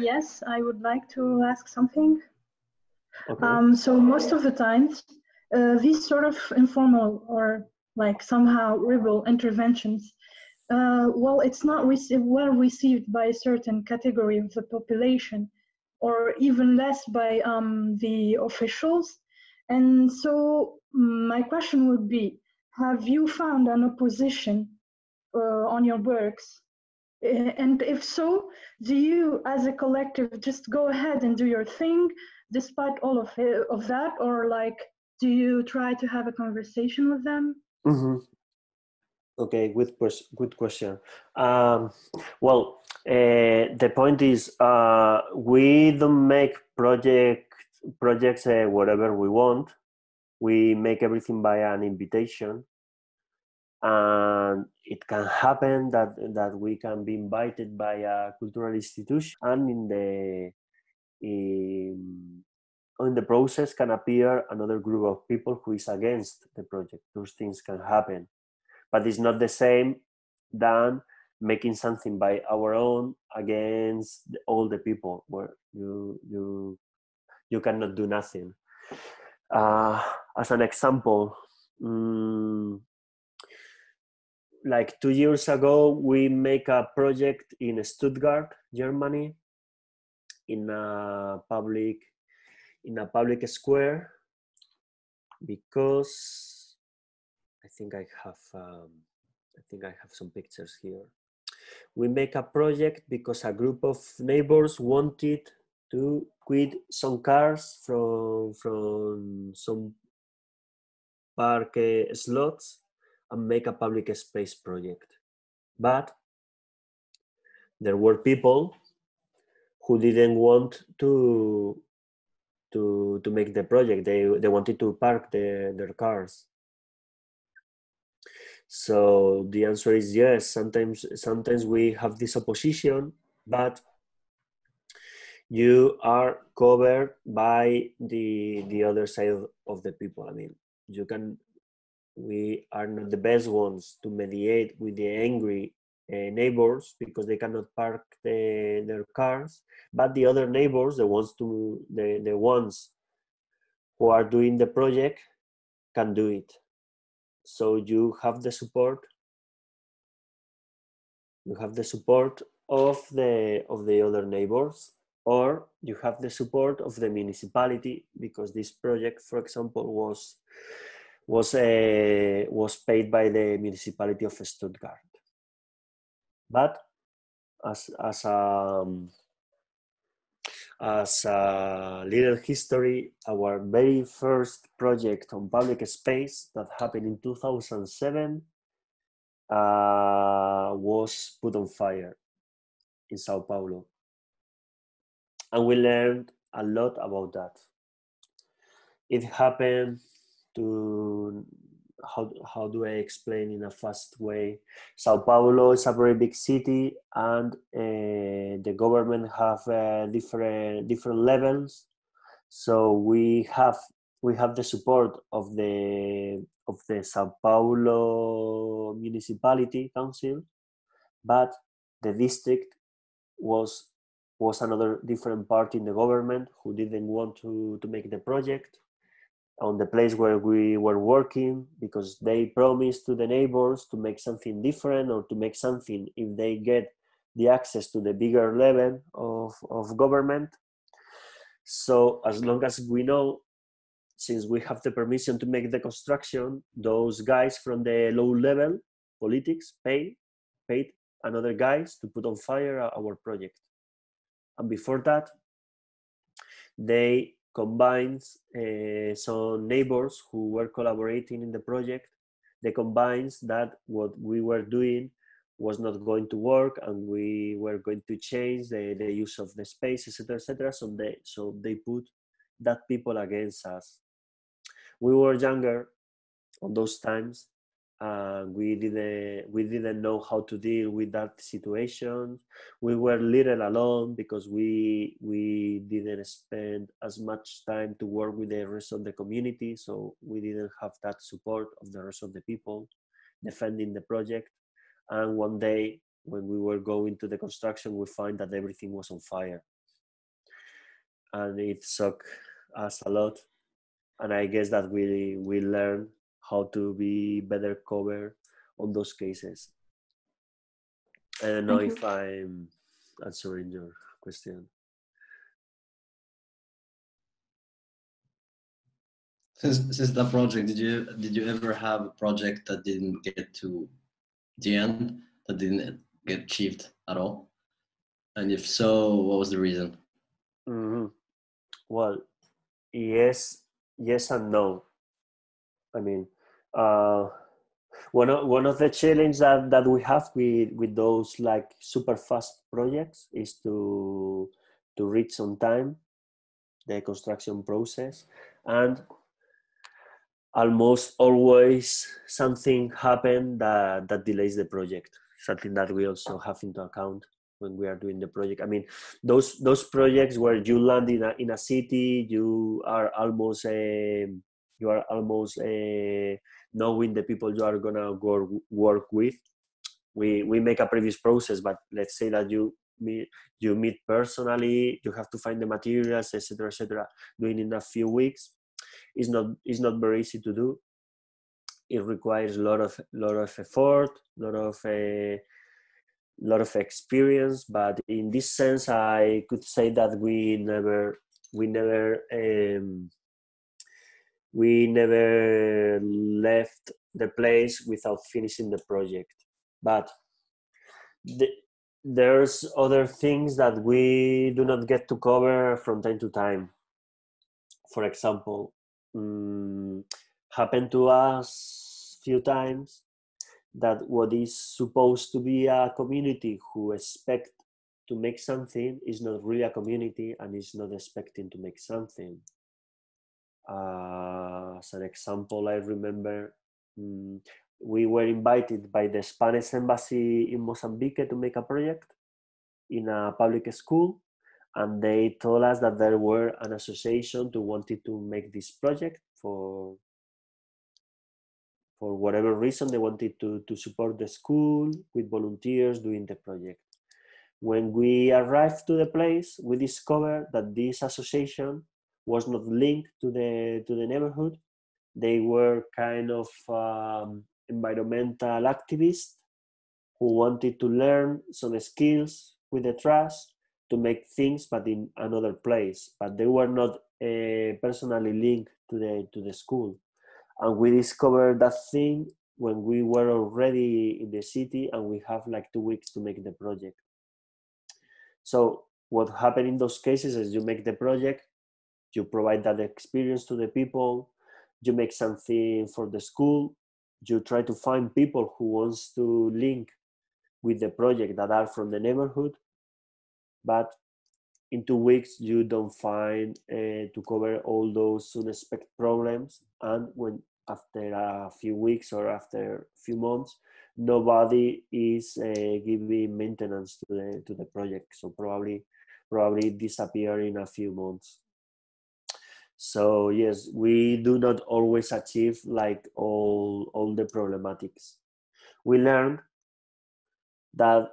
Yes, I would like to ask something. Okay. So most of the times, these sort of informal or like somehow rebel interventions, well, it's not well received by a certain category of the population, or even less by the officials. And so my question would be, have you found an opposition on your works? And if so, do you, as a collective, just go ahead and do your thing despite all of that, or like, do you try to have a conversation with them? Mm-hmm. Okay, good question. Well, the point is, we don't make projects whatever we want. We make everything by an invitation, and it can happen that we can be invited by a cultural institution, and in the process can appear another group of people who is against the project. Those things can happen, but it's not the same than making something by our own against all the people, where you cannot do nothing. As an example, like 2 years ago, we make a project in Stuttgart, Germany, in a public square, because I think I have some pictures here. We make a project because a group of neighbors wanted to quit some cars from some park slots and make a public space project. But there were people who didn't want to make the project. They wanted to park their cars. So the answer is yes. Sometimes we have this opposition, but you are covered by the other side of the people. I mean, we are not the best ones to mediate with the angry neighbors because they cannot park their cars, but the other neighbors, the ones who are doing the project, can do it. So you have the support of the other neighbors, or you have the support of the municipality, because this project, for example, was paid by the municipality of Stuttgart. But as a little history, our very first project on public space that happened in 2007 was put on fire in Sao Paulo. And we learned a lot about that. It happened to, how do I explain in a fast way? Sao Paulo is a very big city, and the government have different levels. So we have the support of the Sao Paulo municipality council, but the district was another different party in the government who didn't want to make the project on the place where we were working, because they promised to the neighbors to make something different, or to make something if they get the access to the bigger level of government. So as long as we know, since we have the permission to make the construction, those guys from the low level politics paid another guys to put on fire our project. And before that, they combined some neighbors who were collaborating in the project. They combined that what we were doing was not going to work, and we were going to change the use of the space, etc., etc. So they put that people against us. We were younger on those times, we didn't know how to deal with that situation. We were little alone because we didn't spend as much time to work with the rest of the community, so we didn't have that support of the rest of the people defending the project. And one day when we were going to the construction, we find that everything was on fire, and it shocked us a lot. And I guess that we learn how to be better covered on those cases. I don't know if I'm answering your question. Since that project, did you ever have a project that didn't get to the end, that didn't get achieved at all? And if so, what was the reason? Mm-hmm. Well, yes and no. I mean, one of the challenges that we have with those like super fast projects is to reach on time the construction process, and almost always something happens that delays the project. Something that we also have into account when we are doing the project. I mean, those projects where you land in a city, you are almost knowing the people you are gonna work with. We make a previous process, but let's say that you meet personally, you have to find the materials, etc. Doing in a few weeks is not very easy to do. It requires a lot of effort, a lot of experience. But in this sense, I could say that we never left the place without finishing the project. But there's other things that we do not get to cover from time to time. For example, happened to us few times that what is supposed to be a community who expect to make something is not really a community and is not expecting to make something. As an example, I remember we were invited by the Spanish embassy in Mozambique to make a project in a public school, and they told us that there were an association who wanted to make this project for whatever reason. They wanted to support the school with volunteers doing the project. When we arrived to the place, we discovered that this association was not linked to the neighborhood. They were kind of environmental activists who wanted to learn some skills with the trash to make things, but in another place. But they were not personally linked to the school. And we discovered that thing when we were already in the city, and we have like 2 weeks to make the project. So what happened in those cases is you make the project, you provide that experience to the people, you make something for the school, you try to find people who wants to link with the project that are from the neighborhood, but in 2 weeks you don't find to cover all those unexpected problems. And when after a few weeks or after a few months, nobody is giving maintenance to the project, so probably disappear in a few months. So yes, we do not always achieve like all the problematics. We learned that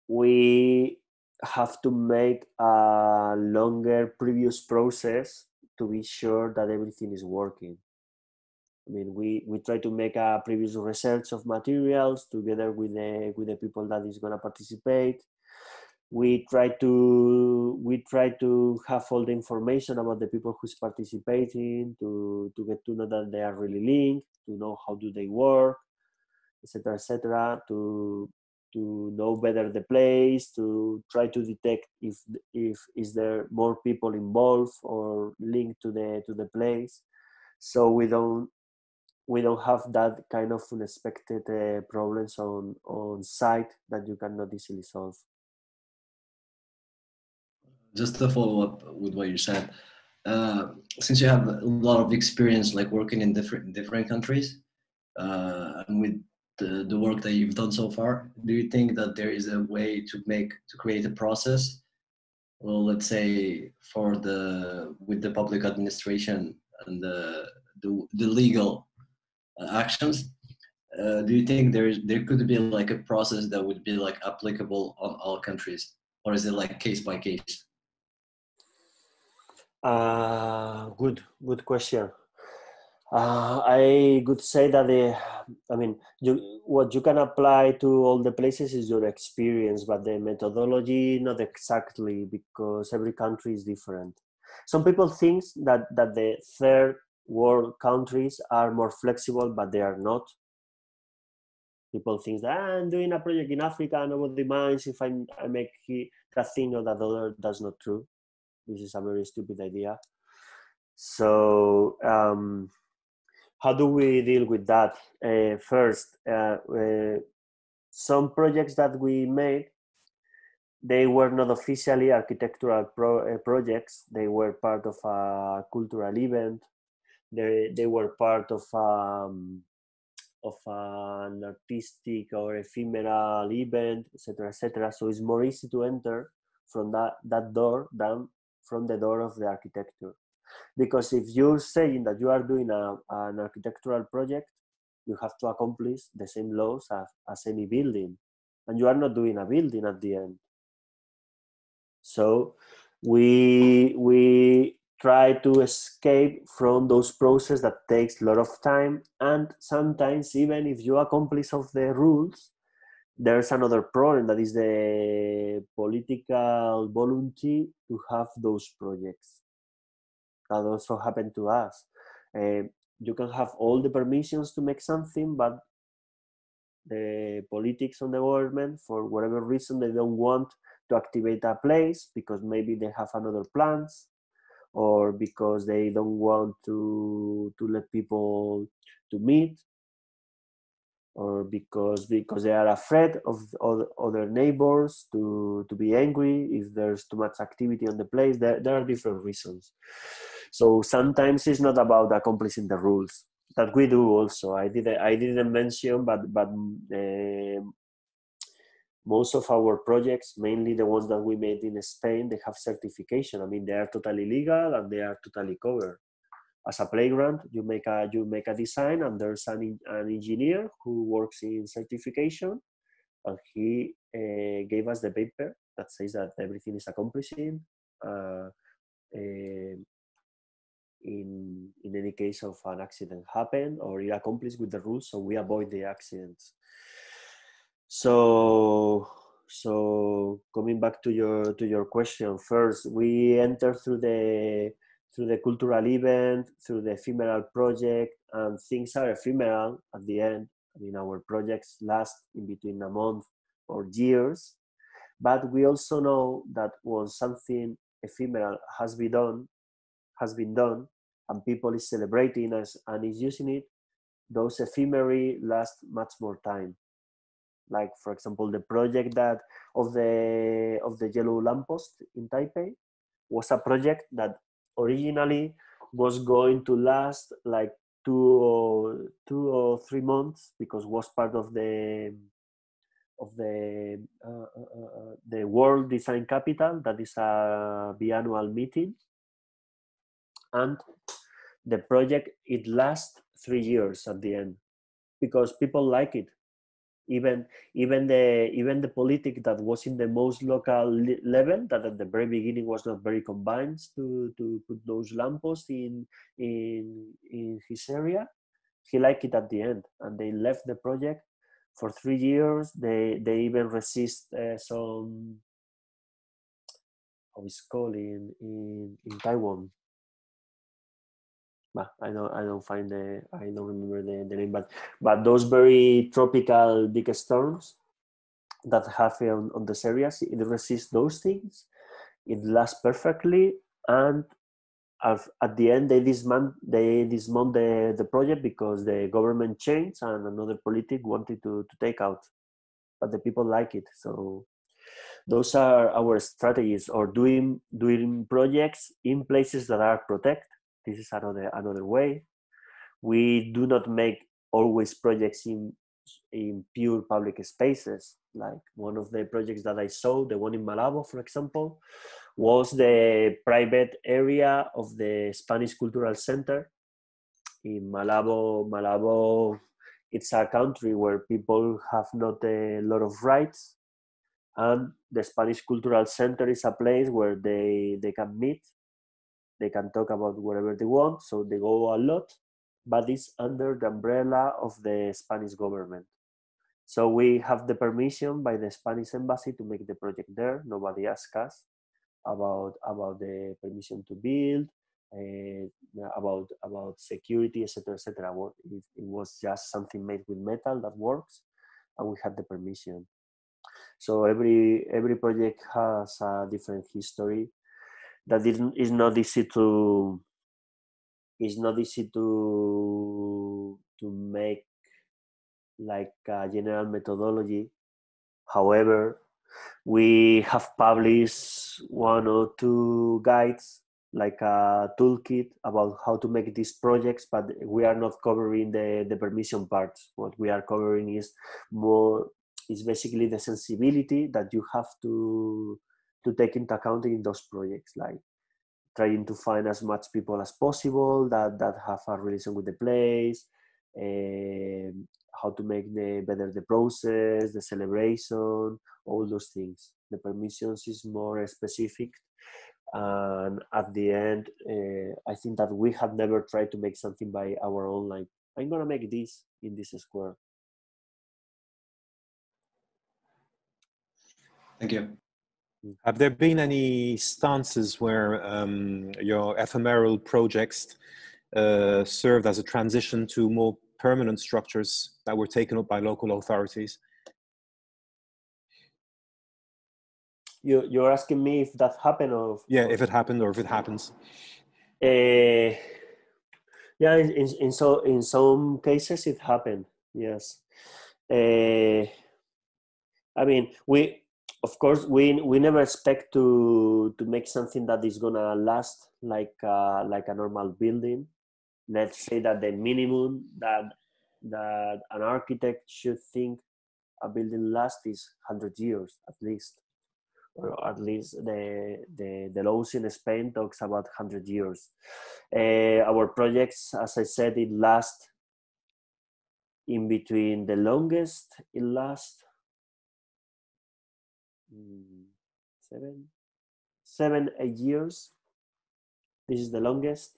we have to make a longer previous process to be sure that everything is working. I mean, we try to make a previous research of materials together with the people that is going to participate. We try to have all the information about the people who's participating, to get to know that they are really linked, to know how do they work, etc., to know better the place, to try to detect if is there more people involved or linked to the place, so we don't have that kind of unexpected problems on site that you cannot easily solve. Just to follow up with what you said, since you have a lot of experience like working in different countries, and with the work that you've done so far, do you think that there is a way to create a process, well, let's say with the public administration and the legal actions, do you think there could be like a process that would be like applicable on all countries, or is it like case by case? Good question. I could say that what you can apply to all the places is your experience, but the methodology not exactly, because every country is different. Some people think that the third world countries are more flexible, but they are not. People think that I'm doing a project in Africa, nobody minds if I make that thing or that other. That's not true. This is a very stupid idea. So how do we deal with that? First, some projects that we made, they were not officially architectural projects. They were part of a cultural event. They were part of an artistic or ephemeral event, etc., etc. So it's more easy to enter from that door than from the door of the architecture. Because if you're saying that you are doing an architectural project, you have to accomplish the same laws as any building, and you are not doing a building at the end. So we try to escape from those processes that takes a lot of time, and sometimes even if you accomplish of the rules, there's another problem, that is the political volunteer to have those projects. That also happened to us. You can have all the permissions to make something, but the politics on the government, for whatever reason, they don't want to activate a place because maybe they have another plans, or because they don't want to let people to meet, or because they are afraid of other neighbors to be angry if there's too much activity on the place. There are different reasons. So sometimes it's not about accomplishing the rules, that we do also. I didn't mention, but most of our projects, mainly the ones that we made in Spain, they have certification. I mean, they are totally legal and they are totally covered. As a playground, you make a design, and there's an engineer who works in certification, and he gave us the paper that says that everything is accomplishing in any case of an accident happen, or it accomplished with the rules, so we avoid the accidents. So coming back to your question, first we enter through the cultural event, through the ephemeral project, and things are ephemeral at the end. I mean, our projects last in between a month or years, but we also know that once something ephemeral has been done, and people is celebrating us and is using it, those ephemerae last much more time. Like, for example, the project of the yellow lamppost in Taipei was a project that originally was going to last like 2 or 3 months, because was part of the World Design Capital, that is a biannual meeting, and the project, it lasts 3 years at the end, because people like it. Even the politic that was in the most local level, that at the very beginning was not very convinced to put those lampposts in his area, he liked it at the end, and they left the project for 3 years. They even resist some, how it's called in Taiwan. I don't remember the name, but those very tropical big storms that happen on these areas, it resists those things. It lasts perfectly, and at the end they dismount the project because the government changed and another politic wanted to take out, but the people like it. So those are our strategies, or doing projects in places that are protected. This is another way. We do not make always projects in pure public spaces. Like one of the projects that I saw, the one in Malabo, for example, was the private area of the Spanish Cultural Center in Malabo it's a country where people have not a lot of rights, and the Spanish Cultural Center is a place where they can meet, they can talk about whatever they want, so they go a lot, but it's under the umbrella of the Spanish government. So we have the permission by the Spanish embassy to make the project there. Nobody asked us about the permission to build, about security, etc., etc. It was just something made with metal that works, and we had the permission. So every project has a different history. That is not easy to make like a general methodology. However, we have published 1 or 2 guides, like a toolkit about how to make these projects, but we are not covering the permission parts. What we are covering is basically the sensibility that you have to take into account in those projects, like trying to find as much people as possible that have a relation with the place, how to make better the process, the celebration, all those things. The permissions is more specific, and at the end, I think that we have never tried to make something by our own, like, I'm gonna make this in this square. Thank you. Have there been any stances where your ephemeral projects served as a transition to more permanent structures that were taken up by local authorities? You're asking me if that happened, or if it happened or if it happens. Yeah, in some cases it happened. Yes, I mean, of course we never expect to make something that is gonna last like a normal building. Let's say that the minimum that an architect should think a building lasts is 100 years at least, or at least the laws in Spain talks about 100 years. Our projects, as I said, it lasts in between. The longest it lasts 7-8 years. This is the longest,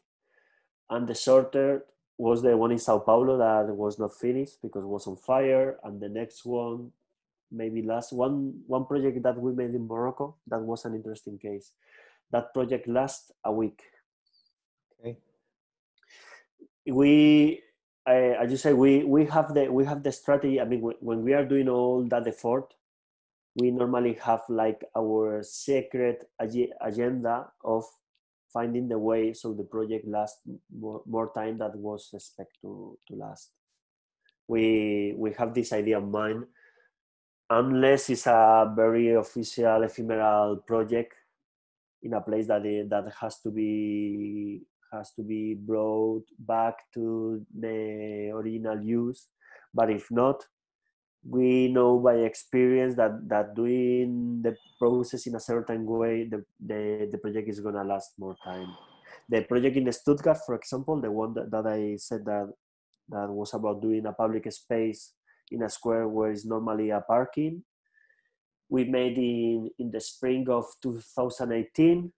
and the shorter was the one in Sao Paulo that was not finished because it was on fire, and the next one maybe last one project that we made in Morocco. That was an interesting case. That project lasts a week. Okay. As you say, we have the strategy. I mean, when we are doing all that effort, we normally have like our secret agenda of finding the way so the project lasts more time than was expected to last. We have this idea in mind, unless it's a very official ephemeral project in a place that has to be brought back to the original use. But if not, we know by experience that doing the process in a certain way, the project is gonna last more time. The project in Stuttgart, for example, the one that I said that was about doing a public space in a square where it's normally a parking, we made in the spring of 2018.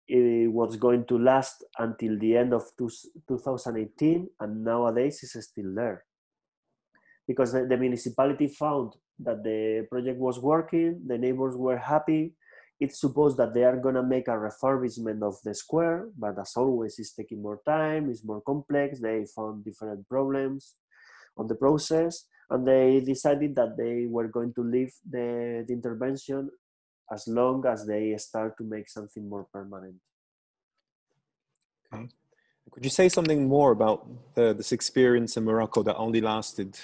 It was going to last until the end of 2018, and nowadays it's still there. Because the municipality found that the project was working, the neighbors were happy. It's supposed that they are gonna make a refurbishment of the square, but as always, it's taking more time, it's more complex. They found different problems on the process, and they decided that they were going to leave the intervention as long as they start to make something more permanent. Okay. Could you say something more about this experience in Morocco that only lasted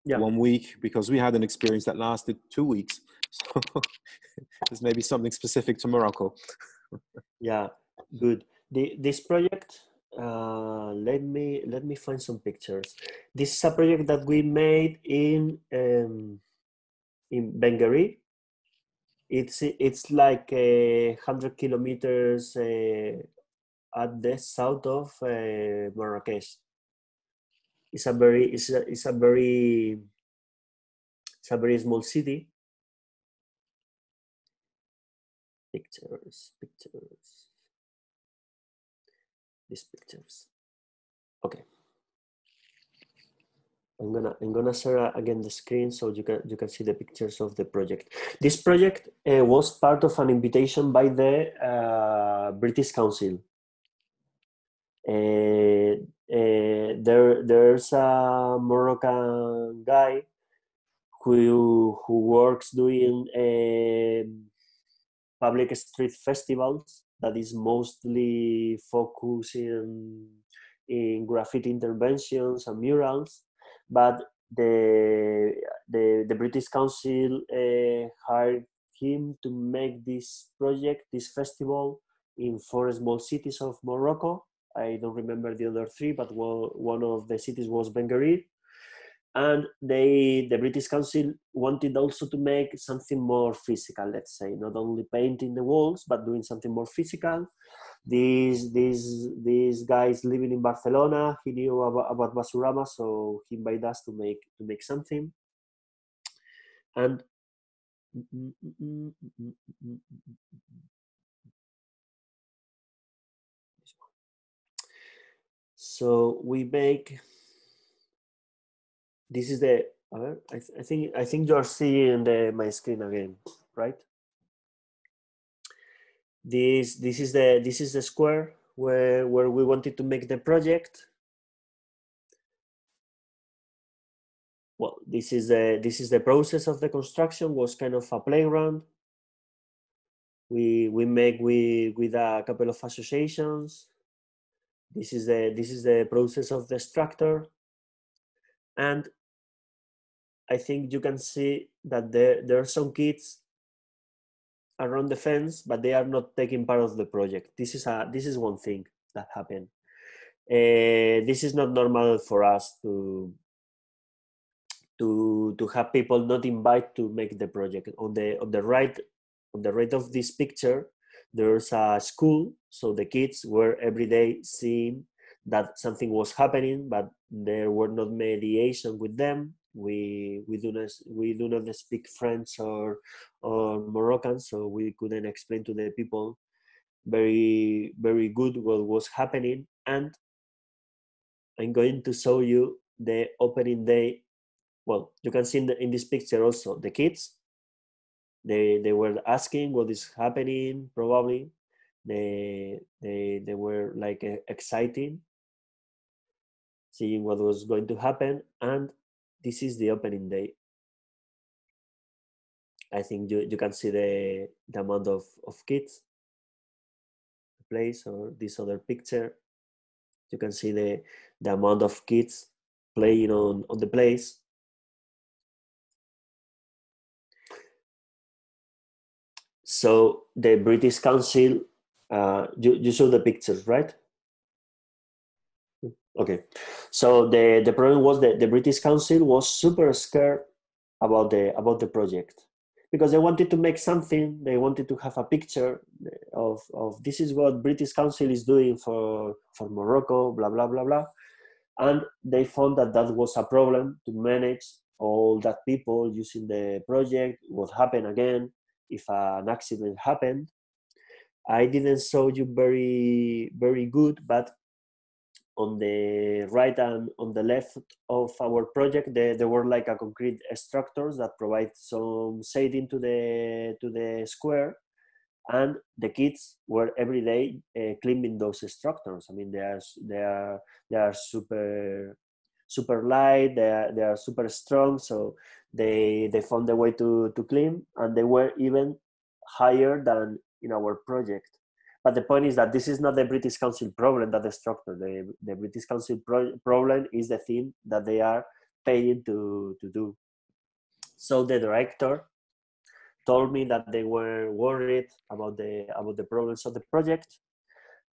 1 week? Because we had an experience that lasted 2 weeks. So there's maybe something specific to Morocco. Yeah, good. This project, let me find some pictures. This is a project that we made in Bengueri. It's like 100 kilometers at the south of Marrakesh. it's a very small city. Pictures. These pictures. Okay. I'm gonna share again the screen so you can see the pictures of the project. This project was part of an invitation by the British Council. There's a Moroccan guy who works doing public street festivals that is mostly focusing in graffiti interventions and murals, but the British Council hired him to make this project, this festival, in 4 small cities of Morocco. I don't remember the other 3, but one of the cities was Benguerir. And the British Council wanted also to make something more physical, let's say, not only painting the walls, but doing something more physical. These guys living in Barcelona, he knew about Basurama, so he invited us to make something. And so we make. This is the. I think you are seeing my screen again, right? This is the square where we wanted to make the project. Well, this is the process of the construction. Was kind of a playground. We make with a couple of associations. This is the process of the structure, and I think you can see that there are some kids around the fence, but they are not taking part of the project. This is one thing that happened. This is not normal for us to have people not invited to make the project. On the right of this picture, there's a school, so the kids were every day seeing that something was happening, but there were not mediation with them. We do not speak French or Moroccan, so we couldn't explain to the people very good what was happening. And I'm going to show you the opening day. Well, you can see in this picture also the kids. They were asking what is happening. Probably they were like exciting, seeing what was going to happen. And this is the opening day. I think you can see the amount of kids, the place, or this other picture. You can see the amount of kids playing on the place. So the British Council, you saw the pictures, right? Okay. So the problem was that the British Council was super scared about the project, because they wanted to make something. They wanted to have a picture of this is what British Council is doing for Morocco, blah blah blah blah, and they found that was a problem to manage all that people using the project. What happened again if an accident happened? I didn't show you very good, but on the right and on the left of our project, there were like a concrete structures that provide some shading to the square, and the kids were every day cleaning those structures. I mean, they are super light. They are super strong. So they found a way to clean, and they were even higher than in our project. But the point is that this is not the British Council problem, that the structure. The British Council problem is the thing that they are paying to do. So the director told me that they were worried about the problems of the project,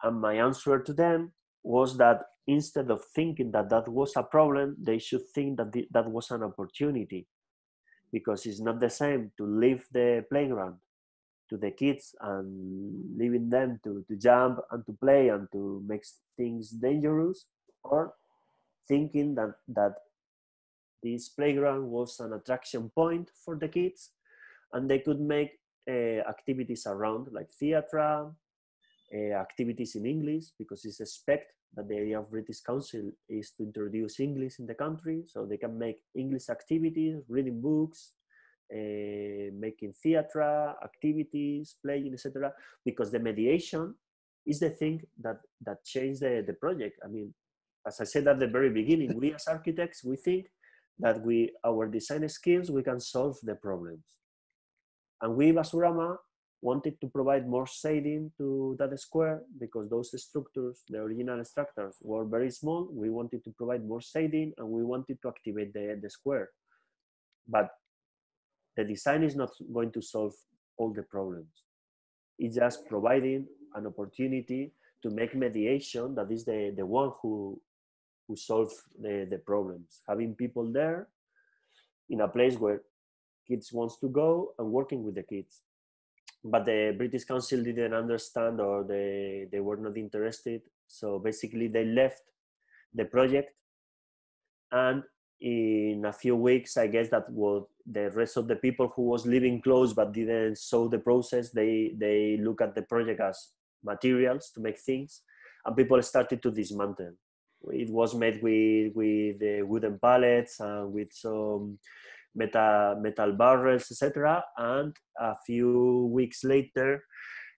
and my answer to them was that instead of thinking that was a problem, they should think that that was an opportunity, because it's not the same to leave the playground to the kids and leaving them to jump and to play and to make things dangerous, or thinking that this playground was an attraction point for the kids, and they could make activities around, like theatre, activities in English, because it's expected that the idea of British Council is to introduce English in the country, so they can make English activities, reading books, making theatre, activities, playing, etc. Because the mediation is the thing that changed the project. I mean, as I said at the very beginning, we as architects, we think that our design skills, we can solve the problems. And we, Basurama, wanted to provide more shading to that square because those structures, the original structures, were very small. We wanted to provide more shading and we wanted to activate the square. But the design is not going to solve all the problems. It's just providing an opportunity to make mediation that is the one who solves the problems. Having people there in a place where kids wants to go and working with the kids. But the British Council didn't understand, or they were not interested. So basically they left the project, and in a few weeks, I guess that what the rest of the people who was living close but didn't show the process, they look at the project as materials to make things, and people started to dismantle. It was made with wooden pallets and with some metal barrels, etc. And a few weeks later,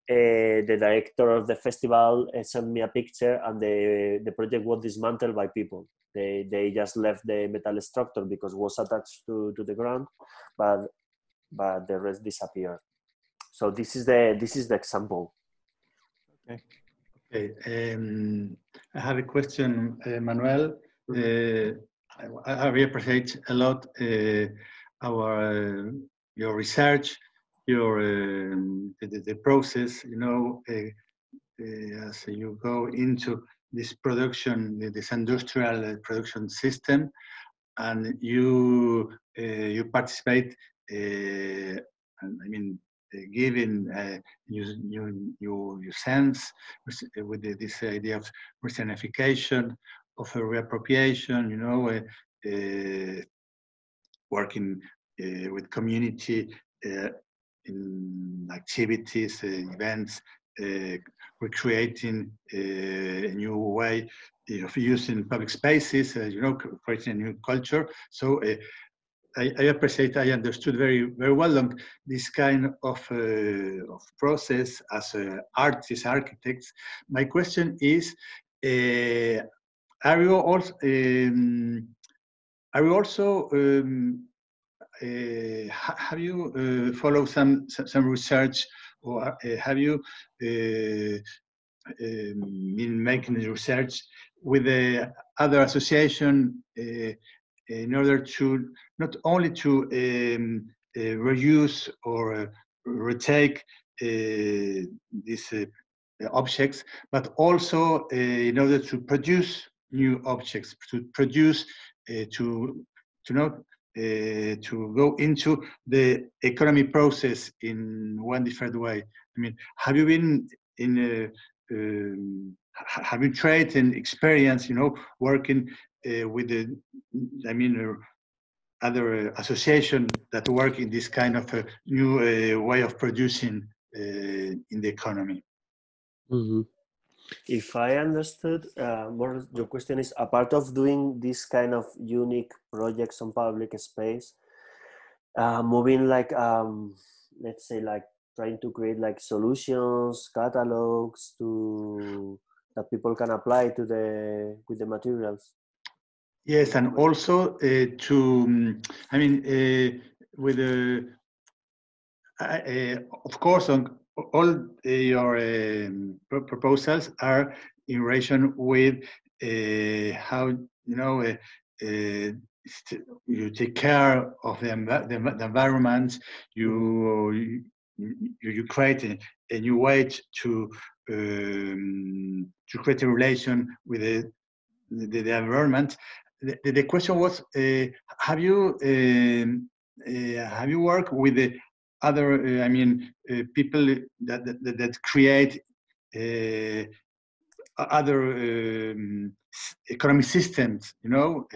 the director of the festival sent me a picture, and the project was dismantled by people. They just left the metal structure because it was attached to the ground, but the rest disappeared. So this is the example. Okay. I have a question, Manuel. I really appreciate a lot your research, the process. You know, as you go into this production, this industrial production system, and you participate. I mean, giving your sense with this idea of resignification, of a reappropriation, you know, working with community in activities, events, recreating a new way of using public spaces, you know, creating a new culture. So I appreciate, I understood very well this kind of process as artists, architects. My question is, are you also have you followed some research, or have you been making research with the other association in order to not only to reuse or retake these objects, but also in order to produce new objects, to produce to go into the economy process in one different way? I mean, have you been in have you tried and experienced, you know, working with the, I mean, other association that work in this kind of a new way of producing in the economy? Mm-hmm. If I understood, more your question is, a part of doing this kind of unique projects on public space, moving like, let's say, like trying to create like solutions, catalogs that people can apply with the materials. Yes, and also I mean, with of course, all your proposals are in relation with how, you know, you take care of the environment. You create a new way to create a relation with the environment. The question was, have you worked with the other, I mean, people that create other economic systems, you know,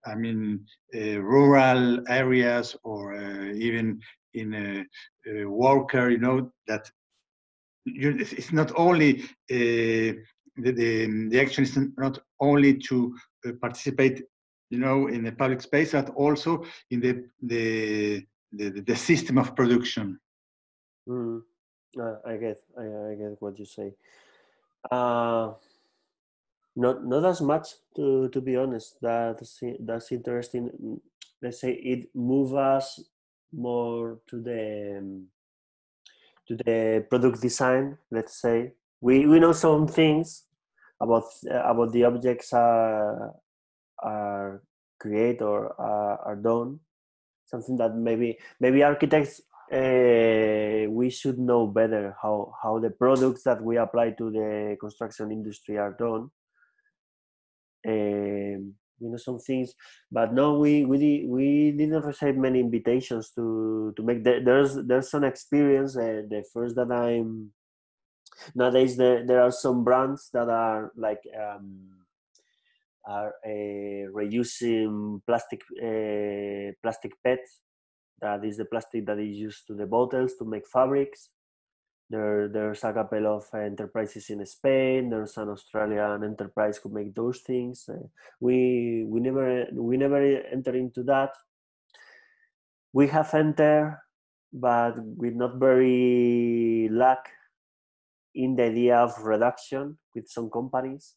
I mean, rural areas, or even in a worker, you know, that it's not only the action is not only to participate, you know, in the public space, but also in the system of production. Mm. I get what you say. Not as much, to be honest. That's interesting. Let's say it moves us more to the product design. Let's say we know some things about the objects are created or are done. Something that maybe architects we should know better how the products that we apply to the construction industry are done. You know, some things, but no, we didn't receive many invitations to make there's some experience. The first that I'm nowadays, there are some brands that are like reusing plastic PETs. That is the plastic that is used to the bottles to make fabrics. There's a couple of enterprises in Spain. There's an Australian enterprise who make those things. We never enter into that. We have entered, but with not very luck in the idea of reduction with some companies.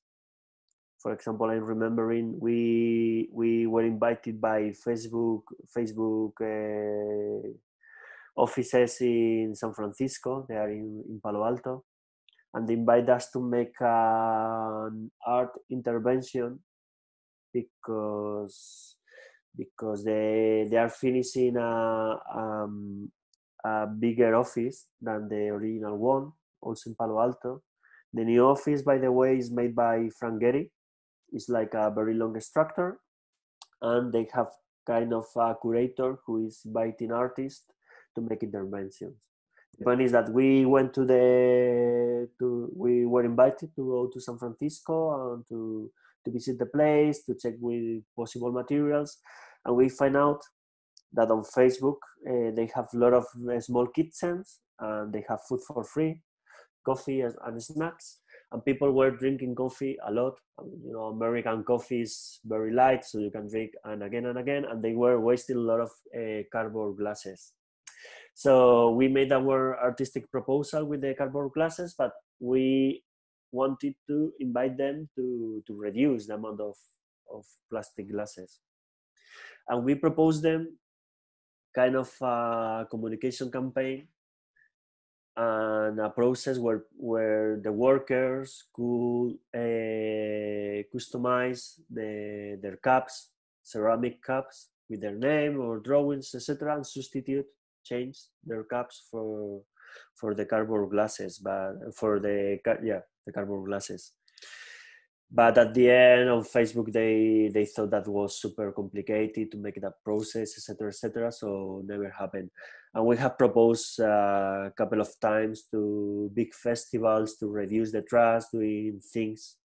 For example, I'm remembering we were invited by Facebook offices in San Francisco. They are in Palo Alto, and they invite us to make an art intervention because they are finishing a bigger office than the original one, also in Palo Alto. The new office, by the way, is made by Frank Gehry. It's like a very long structure, and they have kind of a curator who is inviting artists to make interventions. The point is that we went we were invited to go to San Francisco and to visit the place, to check with possible materials, and we find out that on Facebook they have a lot of small kitchens, and they have food for free, coffee and snacks, and people were drinking coffee a lot. You know, American coffee is very light, so you can drink and again, and they were wasting a lot of cardboard glasses. So we made our artistic proposal with the cardboard glasses, but we wanted to invite them to reduce the amount of plastic glasses. And we proposed them kind of a communication campaign and a process where the workers could customize their cups, ceramic cups, with their name or drawings, etc., and change their cups for the cardboard glasses, but for the cardboard glasses. But at the end of Facebook, they thought that was super complicated to make that process, etc., so never happened. And we have proposed a couple of times to big festivals to reduce the trash, doing things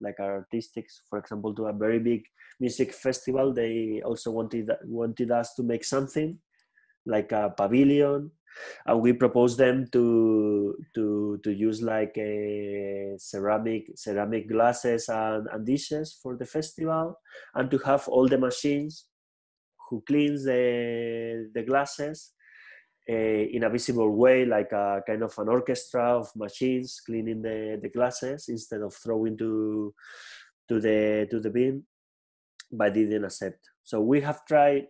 like artistics. For example, to a very big music festival, they also wanted us to make something like a pavilion, and we proposed them to use like a ceramic glasses and dishes for the festival, and to have all the machines who cleans the glasses in a visible way, like a kind of an orchestra of machines cleaning the glasses instead of throwing to the bin, but they didn't accept. So we have tried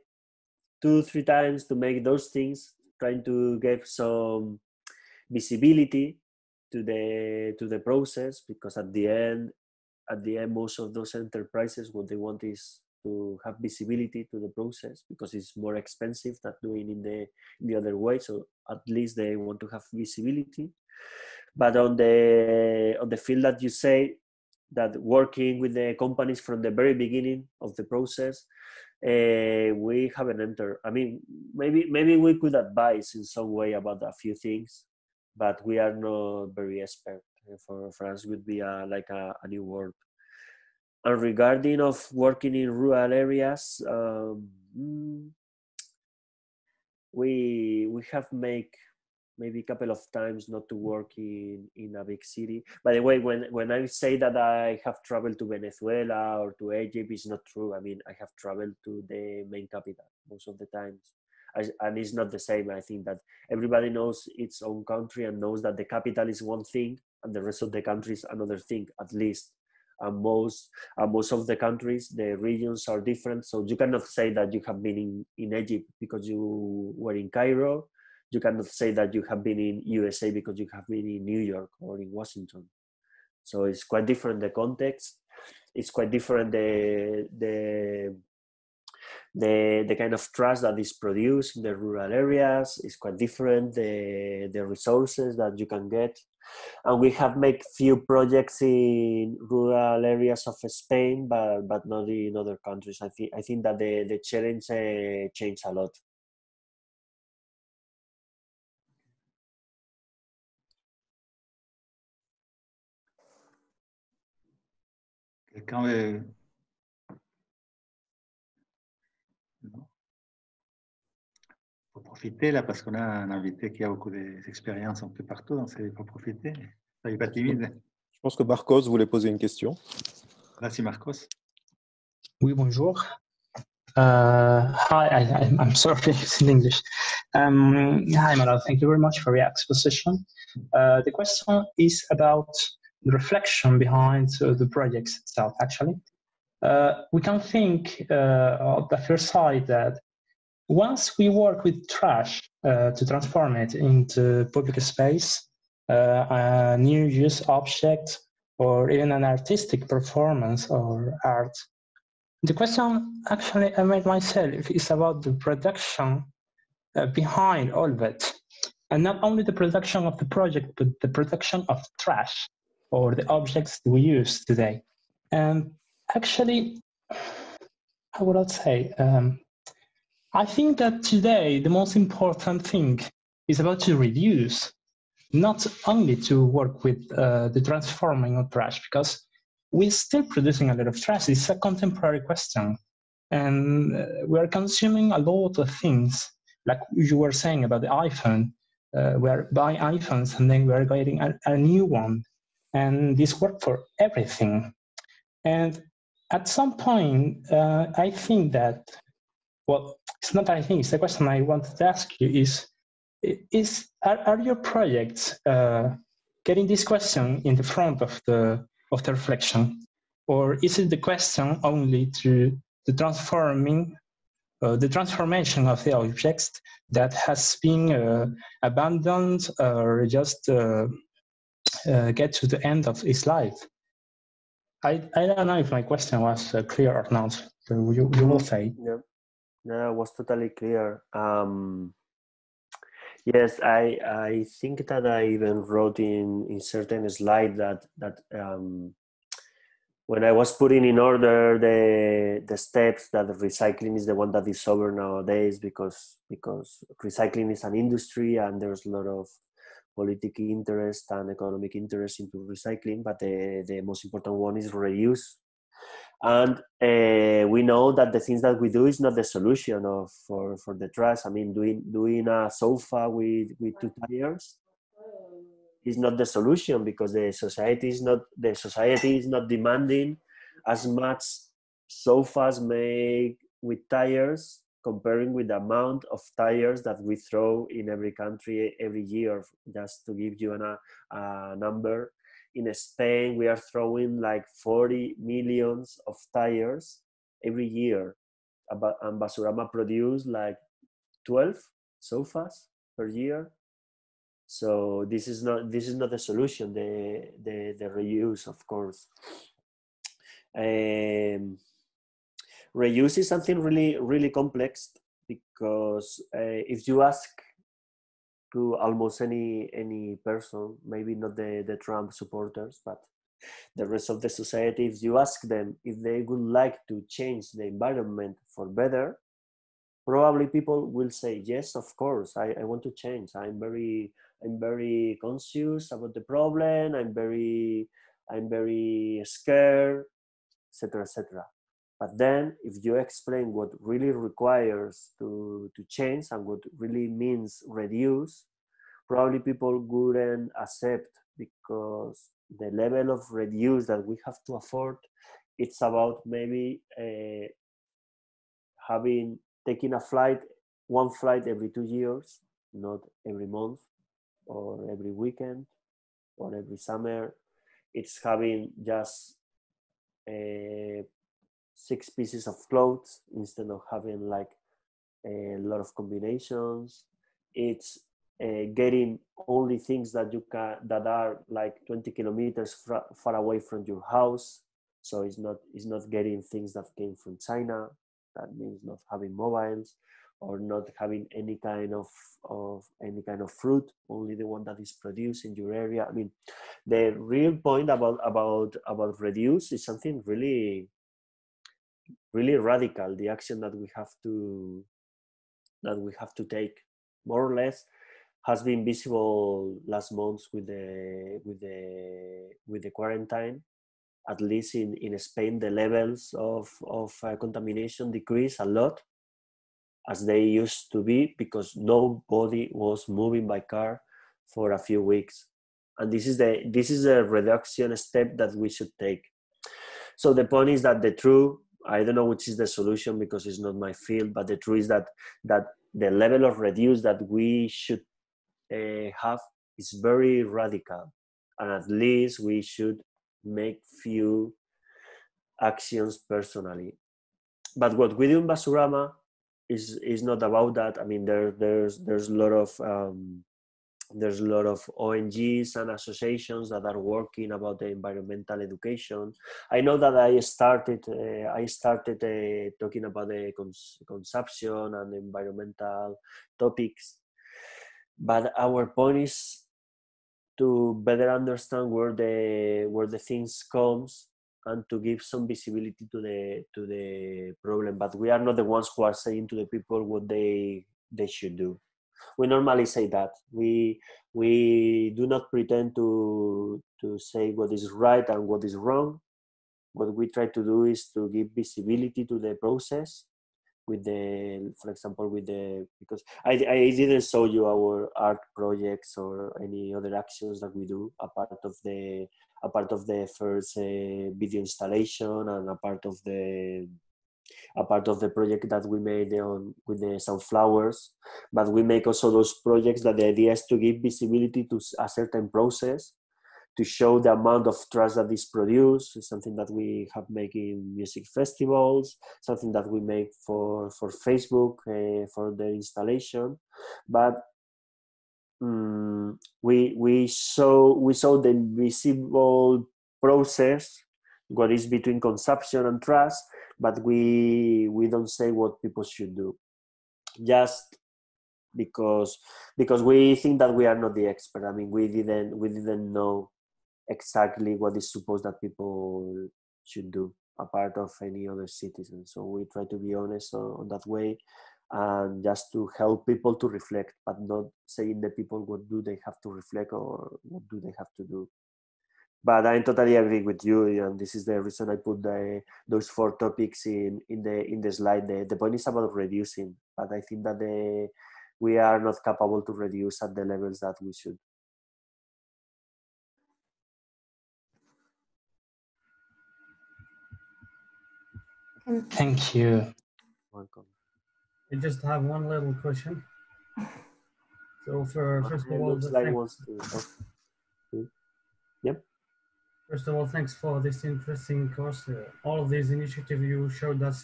2-3 times to make those things, trying to give some visibility to the process, because at the end most of those enterprises, what they want is to have visibility to the process, because it's more expensive than doing in the other way. So at least they want to have visibility. But on the field that you say, that working with the companies from the very beginning of the process, we haven't entered. I mean, maybe we could advise in some way about a few things, but we are not very expert For us would be like a new word. And regarding of working in rural areas, we have made maybe a couple of times not to work in a big city. By the way, when I say that I have traveled to Venezuela or to Egypt, it's not true. I mean, I have traveled to the main capital most of the times. And it's not the same. I think that everybody knows its own country and knows that the capital is one thing and the rest of the country is another thing, at least. And most of the countries, the regions are different. So you cannot say that you have been in Egypt because you were in Cairo. You cannot say that you have been in USA because you have been in New York or in Washington. So it's quite different, the context. It's quite different, the kind of trust that is produced in the rural areas is quite different, the resources that you can get. And we have made few projects in rural areas of Spain, but not in other countries. I think that the challenge changed a lot. Quelqu'un veut... Non. Faut profiter là parce qu'on a un invité qui a beaucoup d'expérience un peu partout, donc il faut profiter. Soyez pas timide. Je pense que Marcos voulait poser une question. Merci Marcos. Oui, bonjour. Hi, I'm sorry, it's in English. Hi, Manuel, thank you very much for your exposition. The question is about the reflection behind the projects itself, actually. We can think at the first sight that once we work with trash to transform it into public space, a new use object, or even an artistic performance or art, the question actually I made myself is about the production behind all of it. And not only the production of the project, but the production of trash or the objects we use today. And actually, how would I say? I think that today the most important thing is about to reduce, not only to work with the transforming of trash, because we're still producing a lot of trash. It's a contemporary question. And we're consuming a lot of things, like you were saying about the iPhone. We're buying iPhones and then we're getting a new one. And this works for everything. And at some point, I think that, well, it's not that I think, it's the question I wanted to ask you are your projects getting this question in the front of the reflection? Or is it the question only to the transformation of the objects that has been abandoned or just get to the end of its life? I don't know if my question was clear or not. So you will say. Yeah, no, it was totally clear. Yes, I think that I even wrote in certain slide that when I was putting in order the steps, that recycling is the one that is over nowadays because recycling is an industry and there's a lot of political interest and economic interest into recycling, but the most important one is reuse. And we know that the things that we do is not the solution for the trash. I mean, doing a sofa with 2 tires is not the solution, because the society is not demanding as much sofas made with tires comparing with the amount of tires that we throw in every country every year. Just to give you a number, in Spain we are throwing like 40 millions of tires every year, and Basurama produce like 12 sofas per year. So this is not the solution. The reuse, of course. Reuse is something really complex, because if you ask to almost any person, maybe not the Trump supporters, but the rest of the society, if you ask them if they would like to change the environment for better, probably people will say yes, of course, I want to change. I'm very I'm very conscious about the problem. I'm very scared, etc., etc. But then, if you explain what really requires to change and what really means reduce, probably people wouldn't accept, because the level of reduce that we have to afford, it's about maybe taking one flight every 2 years, not every month or every weekend or every summer. It's having just 6 pieces of clothes instead of having like a lot of combinations. It's getting only things that that are like 20 kilometers far away from your house. So it's not getting things that came from China. That means not having mobiles, or not having any kind of fruit, only the one that is produced in your area. I mean, the real point about reduce is something really radical. The action that we have to take, more or less, has been visible last month with the quarantine. At least in Spain, the levels of contamination decreased a lot, as they used to be, because nobody was moving by car for a few weeks. And this is a reduction step that we should take. So the point is that I don't know which is the solution, because it's not my field, but the truth is that the level of reduce that we should have is very radical, and at least we should make few actions personally. But what we do in Basurama is not about that. I mean, there's a lot of ONGs and associations that are working about the environmental education. I know that I started talking about the consumption and environmental topics, but our point is to better understand where the things comes, and to give some visibility to the problem. But we are not the ones who are saying to the people what they should do. We normally say that we do not pretend to say what is right and what is wrong. What we try to do is to give visibility to the process, for example, because I didn't show you our art projects or any other actions that we do, a part of the first video installation, and a part of the project that we made with the sunflowers. But we make also those projects that the idea is to give visibility to a certain process, to show the amount of trash that is produced. It's something that we have making music festivals, something that we make for Facebook, for the installation. But we show the visible process, what is between consumption and trash, but we don't say what people should do, just because we think that we are not the expert. I mean, we didn't know exactly what is supposed that people should do, apart of any other citizen. So we try to be honest on that way, and just to help people to reflect, but not saying the people what do they have to reflect or what do they have to do. But I totally agree with you, and this is the reason I put those 4 topics in the slide. The point is about reducing, but I think that we are not capable to reduce at the levels that we should. Thank you. Welcome. I just have one little question. So first of all, looks like wants to talk. Yep. First of all, thanks for this interesting course. All of these initiatives you showed us,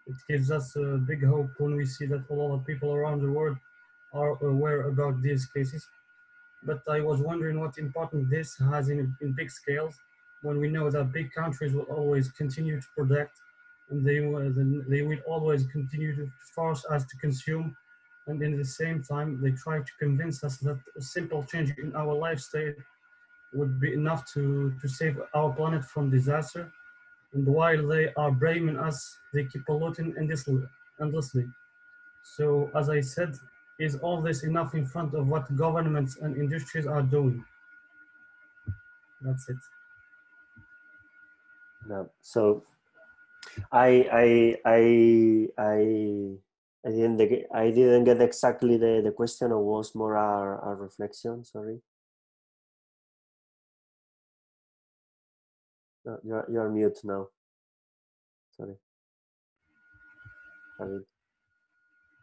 it gives us a big hope when we see that a lot of people around the world are aware about these cases. But I was wondering what importance this has in big scales, when we know that big countries will always continue to protect, and they will always continue to force us to consume, and in the same time they try to convince us that a simple change in our lifestyle would be enough to save our planet from disaster. And while they are blaming us, they keep polluting endlessly. So as I said, Is all this enough in front of what governments and industries are doing? That's it. No. So I didn't get exactly the question. It was more a reflection. Sorry. No, you're mute now. Sorry.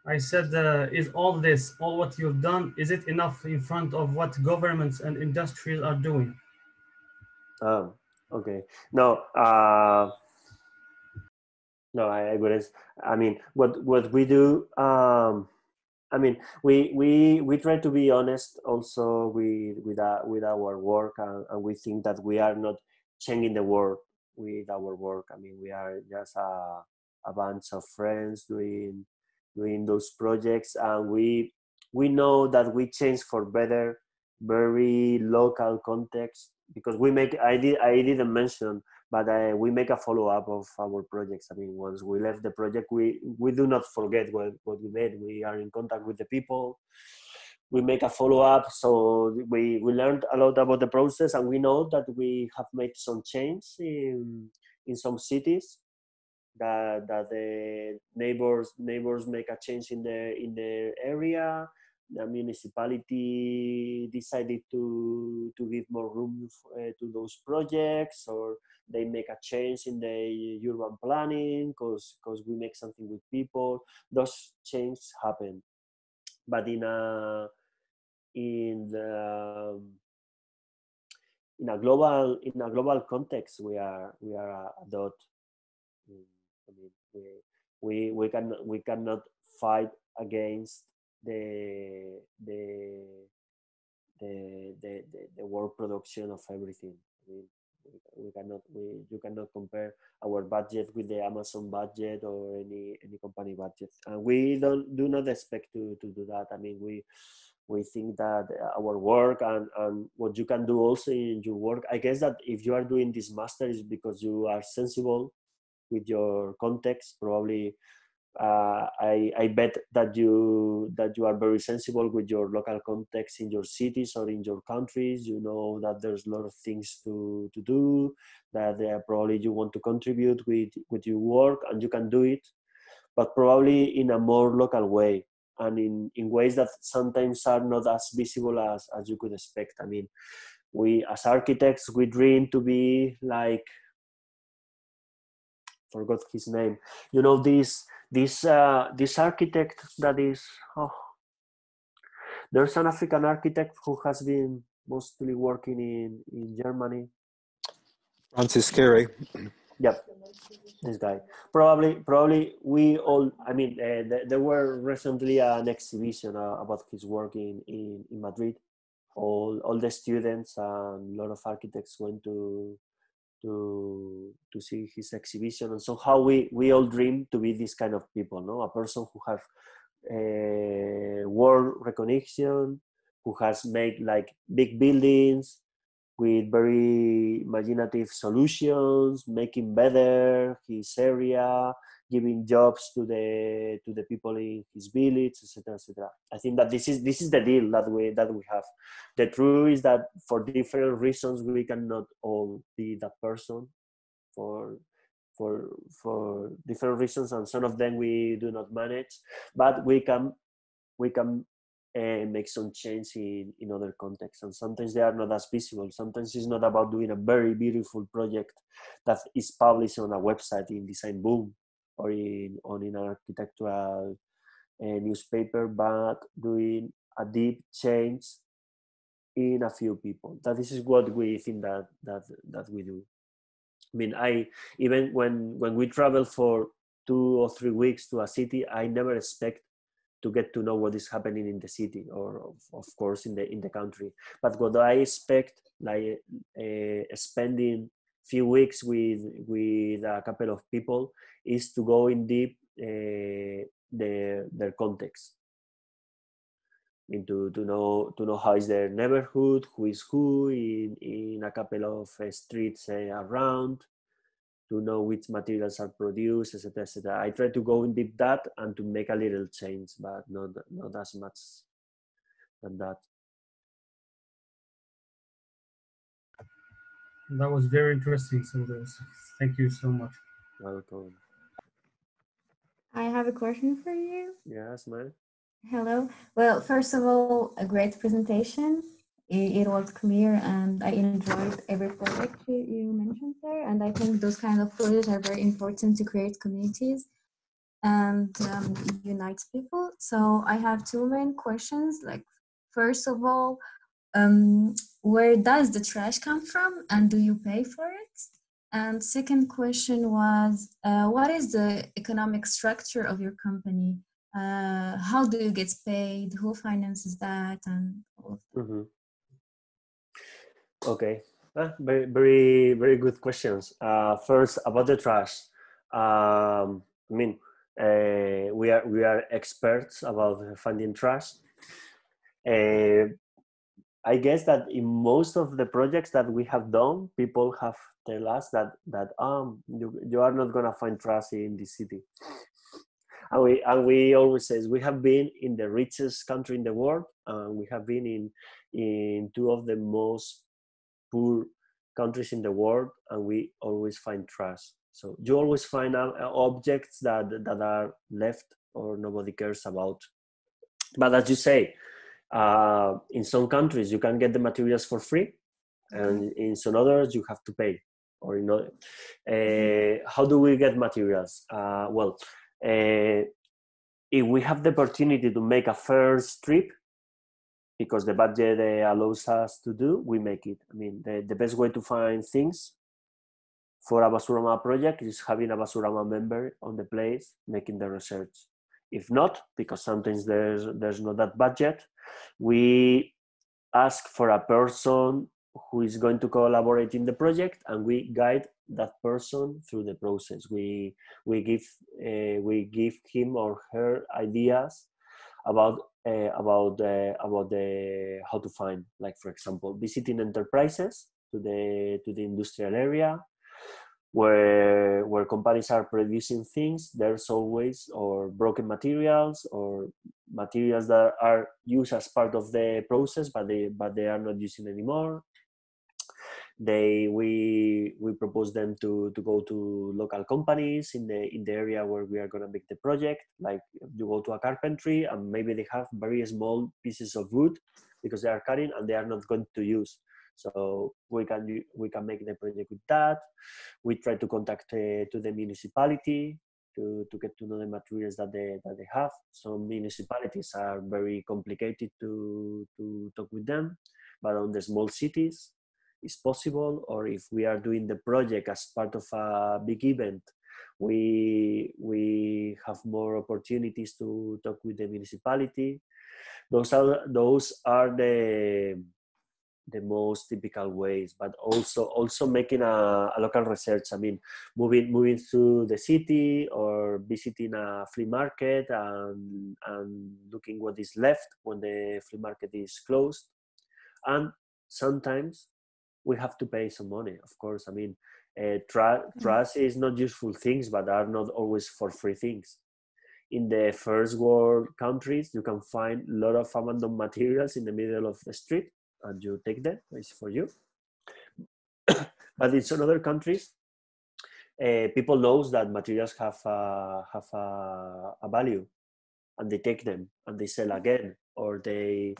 I said, is all this, all what you've done, is it enough in front of what governments and industries are doing? Oh, okay. No, no, I wouldn't. I mean, what we do. I mean, we try to be honest also with our work, and we think that we are not changing the world with our work. I mean, we are just a bunch of friends doing those projects, and we know that we change for better, very local context, because we make. I didn't mention, but we make a follow-up of our projects. I mean, once we left the project, we do not forget what we made. We are in contact with the people. We make a follow-up, so we learned a lot about the process, and we know that we have made some change in some cities, that the neighbors make a change in the area. The municipality decided to give more room to those projects, or they make a change in the urban planning because we make something with people. Those changes happen, but in a global context, we are a dot. I mean, we cannot fight against the world production of everything. I mean, you cannot compare our budget with the Amazon budget or any company budget, and we do not expect to do that. I mean, we think that our work and what you can do also in your work, I guess that if you are doing this master is because you are sensible with your context. Probably I bet that you are very sensible with your local context in your cities or in your countries. You know that there's a lot of things to do, that probably you want to contribute with your work, and you can do it, but probably in a more local way, and in ways that sometimes are not as visible as you could expect. I mean, we as architects, we dream to be like, forgot his name, you know, this architect that is, there's an African architect who has been mostly working in Germany. Francis Carey. Yep, this guy. Probably we all. I mean, there were recently an exhibition about his work in Madrid. All the students and a lot of architects went to see his exhibition, and somehow we all dream to be this kind of people, no? A person who have world recognition, who has made like big buildings with very imaginative solutions, making better his area, giving jobs to the people in his village, etc., etc. I think that this is the deal that we have. The truth is that for different reasons we cannot all be that person, for different reasons, and some of them we do not manage, but we can make some change in other contexts, and sometimes they are not as visible. Sometimes it's not about doing a very beautiful project that is published on a website in Design Boom or in an architectural newspaper, but doing a deep change in a few people. That this is what we think that we do. I mean, even when we travel for 2 or 3 weeks to a city, I never expect to get to know what is happening in the city, or of course in the country. But what I expect, like spending few weeks with a couple of people, is to go in deep their context. I mean, to know how is their neighborhood, who is who in a couple of streets around, to know which materials are produced, etc., etc. I try to go in deep that and to make a little change, but not as much than that. That was very interesting. So thank you so much. Welcome. I have a question for you. Yes, man. Hello. Well, first of all, a great presentation. It was clear and I enjoyed every project you mentioned there. And I think those kind of projects are very important to create communities and unite people. So I have two main questions. Like, first of all, where does the trash come from and do you pay for it? And second question was, what is the economic structure of your company? How do you get paid? Who finances that? And all of that. Mm-hmm. Okay, very, very, very good questions. First, about the trash. I mean, we are experts about finding trash. I guess that in most of the projects that we have done, people have tell us that you are not gonna find trash in the city. And we always say we have been in the richest country in the world, and we have been in two of the most poor countries in the world, and we always find trash. So you always find objects that are left or nobody cares about. But as you say, in some countries you can get the materials for free, and in some others you have to pay. Or how do we get materials? Well, if we have the opportunity to make a first trip, because the budget allows us to do, we make it. I mean, the best way to find things for a Basurama project is having a Basurama member on the place making the research. If not, because sometimes there's not that budget, we ask for a person who is going to collaborate in the project, and we guide that person through the process. We give him or her ideas about how to find, like, for example, visiting enterprises to the industrial area where companies are producing things. There's always or broken materials or materials that are used as part of the process, but they are not using anymore. We propose them to go to local companies in the area where we are going to make the project. Like, you go to a carpentry and maybe they have very small pieces of wood because they are cutting and they are not going to use. So we can make the project with that. We try to contact to the municipality to get to know the materials that they have. Some municipalities are very complicated to talk with them, but on the small cities is possible. Or if we are doing the project as part of a big event, we have more opportunities to talk with the municipality. Those are the most typical ways, but also making a local research. I mean, moving through the city or visiting a flea market and looking what is left when the flea market is closed. And sometimes we have to pay some money, of course. I mean, trash is not useful things, but are not always for free things. In the first world countries, you can find a lot of abandoned materials in the middle of the street, and you take them, it's for you. But in some other countries, people knows that materials have a value, and they take them and they sell again, or they're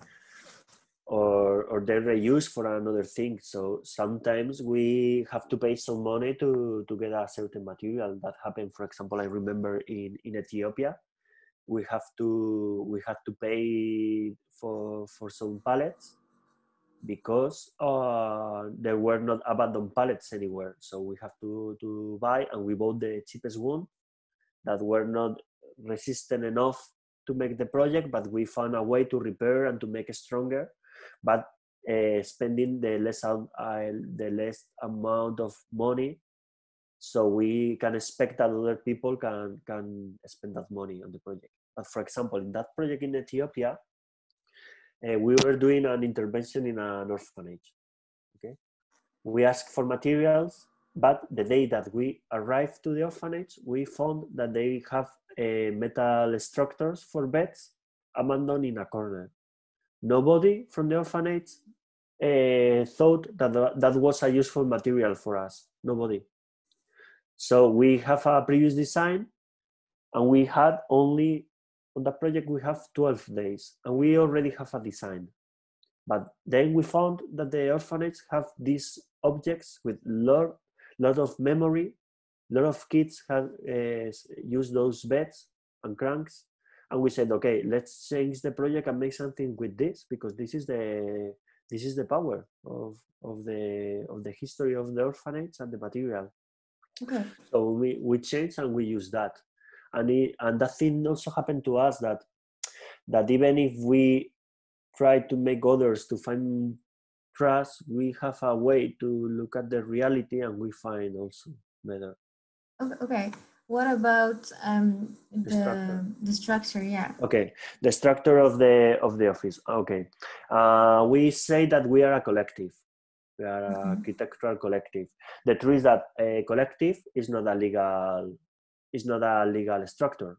reused for another thing. So sometimes we have to pay some money to get a certain material. That happened, for example, I remember in Ethiopia, we had to pay for some pallets because there were not abandoned pallets anywhere. So we have to buy, and we bought the cheapest one that were not resistant enough to make the project, but we found a way to repair and to make it stronger, but spending the less amount of money, so we can expect that other people can spend that money on the project. But for example, in that project in Ethiopia, we were doing an intervention in an orphanage. Okay, we asked for materials But the day that we arrived to the orphanage, we found that they have metal structures for beds abandoned in a corner. Nobody from the orphanage thought that that was a useful material for us. Nobody. So we have a previous design, and we had only, on the project, we have 12 days, and we already have a design. But then we found that the orphanage have these objects with lot of memory. A lot of kids have used those beds and cranks, and we said, okay, let's change the project and make something with this, because this is the power of the history of the orphanage and the material. Okay. So we changed and we use that, and that thing also happened to us, that even if we try to make others to find trust, we have a way to look at the reality, and we find also better. Okay. What about the structure? Yeah. Okay, the structure of the office. Okay, we say that we are a collective. We are an architectural collective. The truth is that a collective is not a legal structure.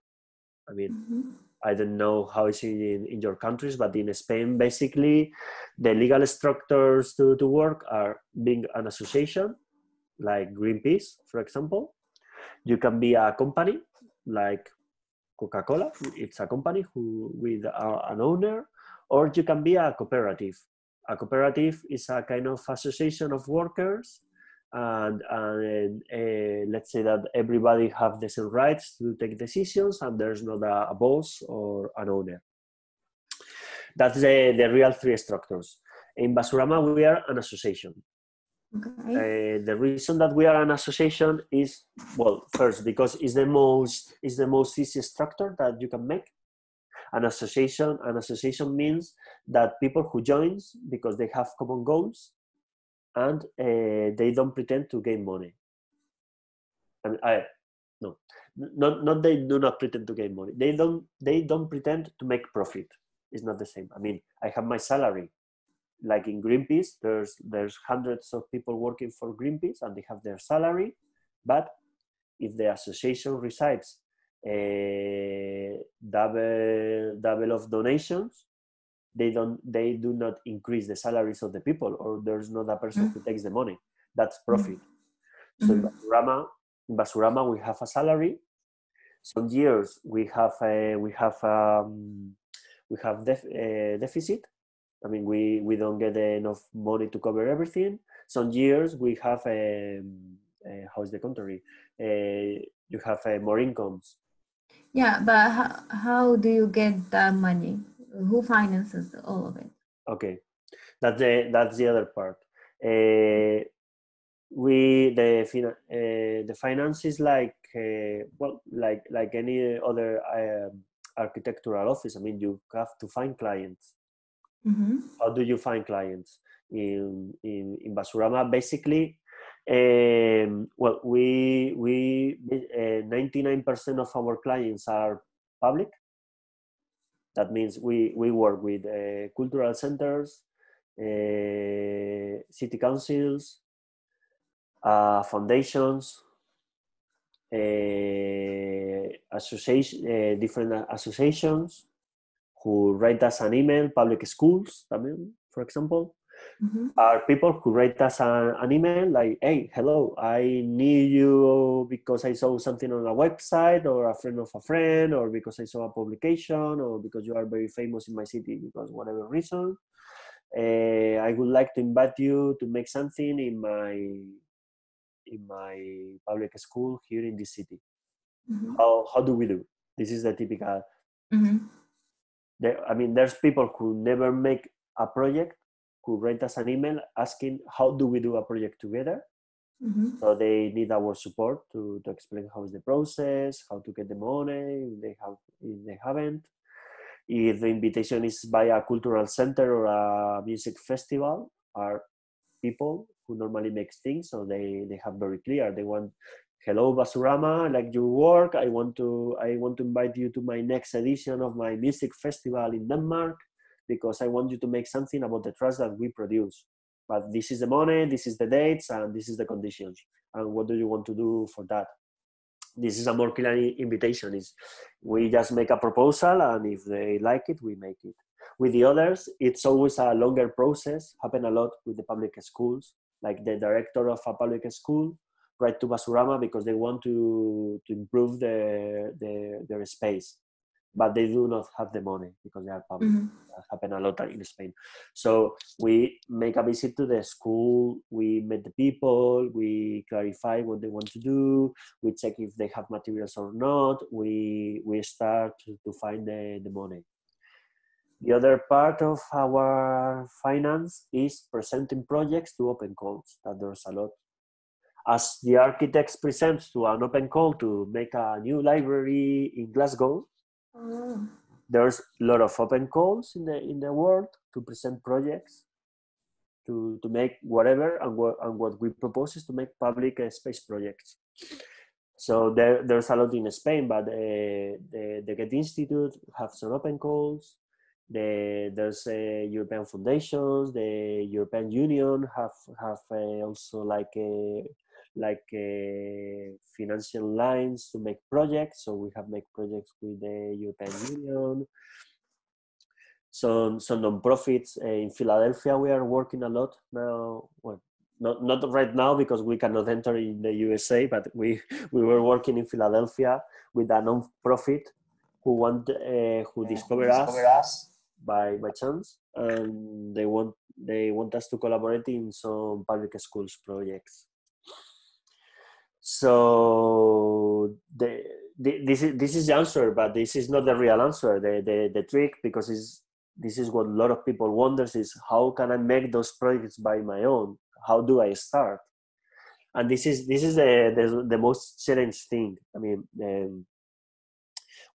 I mean, I don't know how it's in your countries, but in Spain, basically, the legal structures to work are being an association, like Greenpeace, for example. You can be a company, like Coca-Cola. It's a company with an owner, or you can be a cooperative. A cooperative is a kind of association of workers, and let's say that everybody have the same rights to take decisions, and there's not a boss or an owner. That's the real three structures. In Basurama, we are an association. Okay. The reason that we are an association is, well, first, because it's the most easy structure that you can make. An association means that people who joins because they have common goals, and they don't pretend to gain money. And not they do not pretend to gain money. They don't pretend to make profit. It's not the same. I mean, I have my salary. Like in Greenpeace, there's hundreds of people working for Greenpeace, and they have their salary. But if the association receives double of donations, they do not increase the salaries of the people, or there's not a person who takes the money. That's profit. So in Basurama, we have a salary. Some years we have deficit. I mean, we don't get enough money to cover everything. Some years we have how is the contrary? You have more incomes. Yeah, but how do you get that money? Who finances all of it? Okay, that's the other part. The finance is like like any other architectural office. I mean, you have to find clients. How do you find clients in Basurama? Basically, well, we 99% of our clients are public. That means we work with cultural centers, city councils, foundations, different associations who write us an email, public schools, for example, are people who write us an email like, hey, hello, I need you because I saw something on a website, or a friend of a friend, or because I saw a publication, or because you are very famous in my city, because whatever reason. I would like to invite you to make something in my public school here in this city. How do we do? This is the typical. I mean, there's people who never make a project who write us an email asking how do we do a project together. So they need our support to explain how is the process, how to get the money, if they haven't. If the invitation is by a cultural center or a music festival, are people who normally make things, so they have very clear. They want, hello Basurama, I like your work. I want to invite you to my next edition of my music festival in Denmark, because I want you to make something about the trust that we produce. But this is the money, this is the dates, and this is the conditions. and what do you want to do for that. This is a more clear invitation. Is we just make a proposal, and if they like it, we make it. With the others, it's always a longer process. Happen a lot with the public schools, like the director of a public school write to Basurama because they want to improve their space, but they do not have the money because they are public. That happen a lot in Spain. So we make a visit to the school, we meet the people, we clarify what they want to do, we check if they have materials or not, we start to find the money. The other part of our finance is presenting projects to open calls, that there's a lot. As the architects present to an open call to make a new library in Glasgow, there's a lot of open calls in the world to present projects, to make whatever, and what we propose is to make public space projects. So there's a lot in Spain, but the Goethe Institute have some open calls. There's European foundations, the European Union have also like financial lines to make projects. So we have made projects with the European Union. Some non-profits in Philadelphia. We are working a lot now. Well, not right now because we cannot enter in the USA, but we were working in Philadelphia with a non-profit who discovered us by chance, and they want us to collaborate in some public schools projects. So this is the answer, but this is not the real answer. The trick, because this is what a lot of people wonders, is how can I make those projects by my own? How do I start? And this is the most challenging thing. I mean,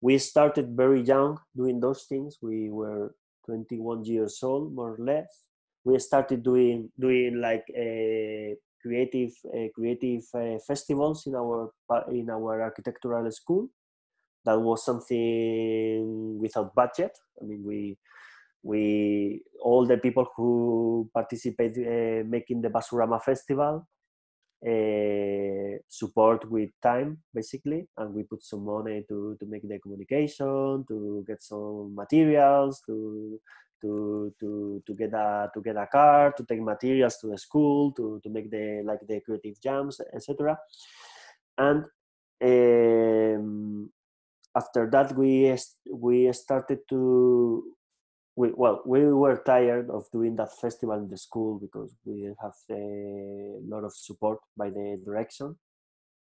we started very young doing those things. We were 21 years old, more or less. We started doing like creative festivals in our architectural school. That was something without budget. I mean, we all the people who participate making the Basurama festival support with time, basically, and we put some money to make the communication, to get some materials, to get a car, to take materials to the school, to make the creative jams, etc. And after that, we started to. We were tired of doing that festival in the school because we didn't have a lot of support by the direction.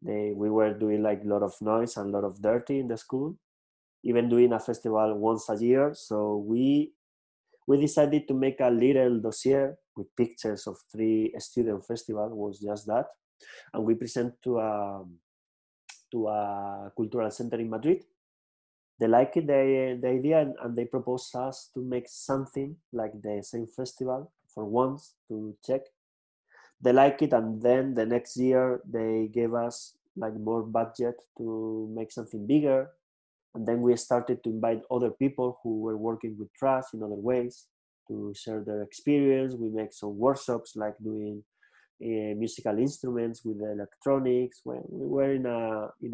We were doing like a lot of noise and a lot of dirty in the school, even doing a festival once a year. So we decided to make a little dossier with pictures of 3 student festivals, was just that. And we present to a cultural center in Madrid. They liked the idea, and they proposed us to make something like the same festival for once to check. They liked it, and then the next year they gave us like more budget to make something bigger. And then we started to invite other people who were working with trash in other ways to share their experience. We make some workshops like doing musical instruments with electronics. When we were in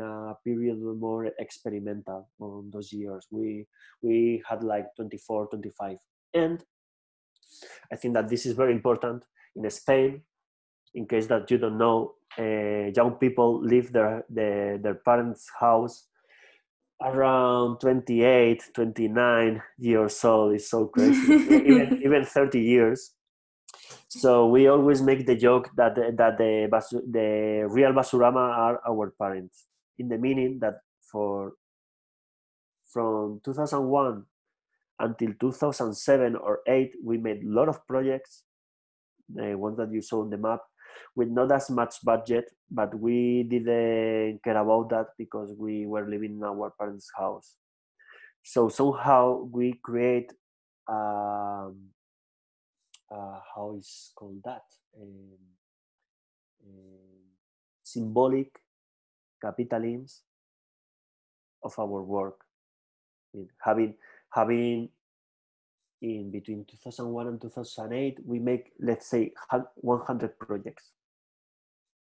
a period more experimental on those years, we had like 24, 25. And I think that this is very important in Spain. In case that you don't know, young people leave their parents' house around 28, 29 years old. It's so crazy. even 30 years. So we always make the joke that the real Basurama are our parents, in the meaning that from 2001 until 2007 or 8, we made a lot of projects, the ones that you saw on the map, with not as much budget, but we didn't care about that because we were living in our parents' house. So somehow we create how is called that? Symbolic capitalism of our work. I mean, having in between 2001 and 2008, we make, let's say, 100 projects.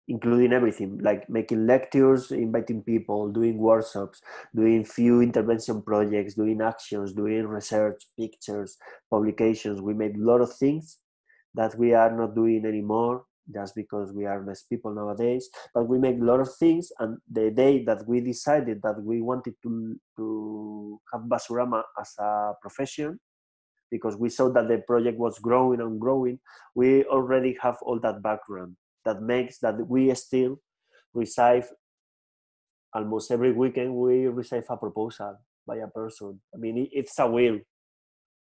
including everything, like making lectures, inviting people, doing workshops, doing few intervention projects, doing actions, doing research, pictures, publications. We made a lot of things that we are not doing anymore just because we are less people nowadays, but we make a lot of things. And the day that we decided that we wanted to have Basurama as a profession, because we saw that the project was growing and growing, we already have all that background that makes that we still receive almost every weekend, we receive a proposal by a person. I mean, it's a will.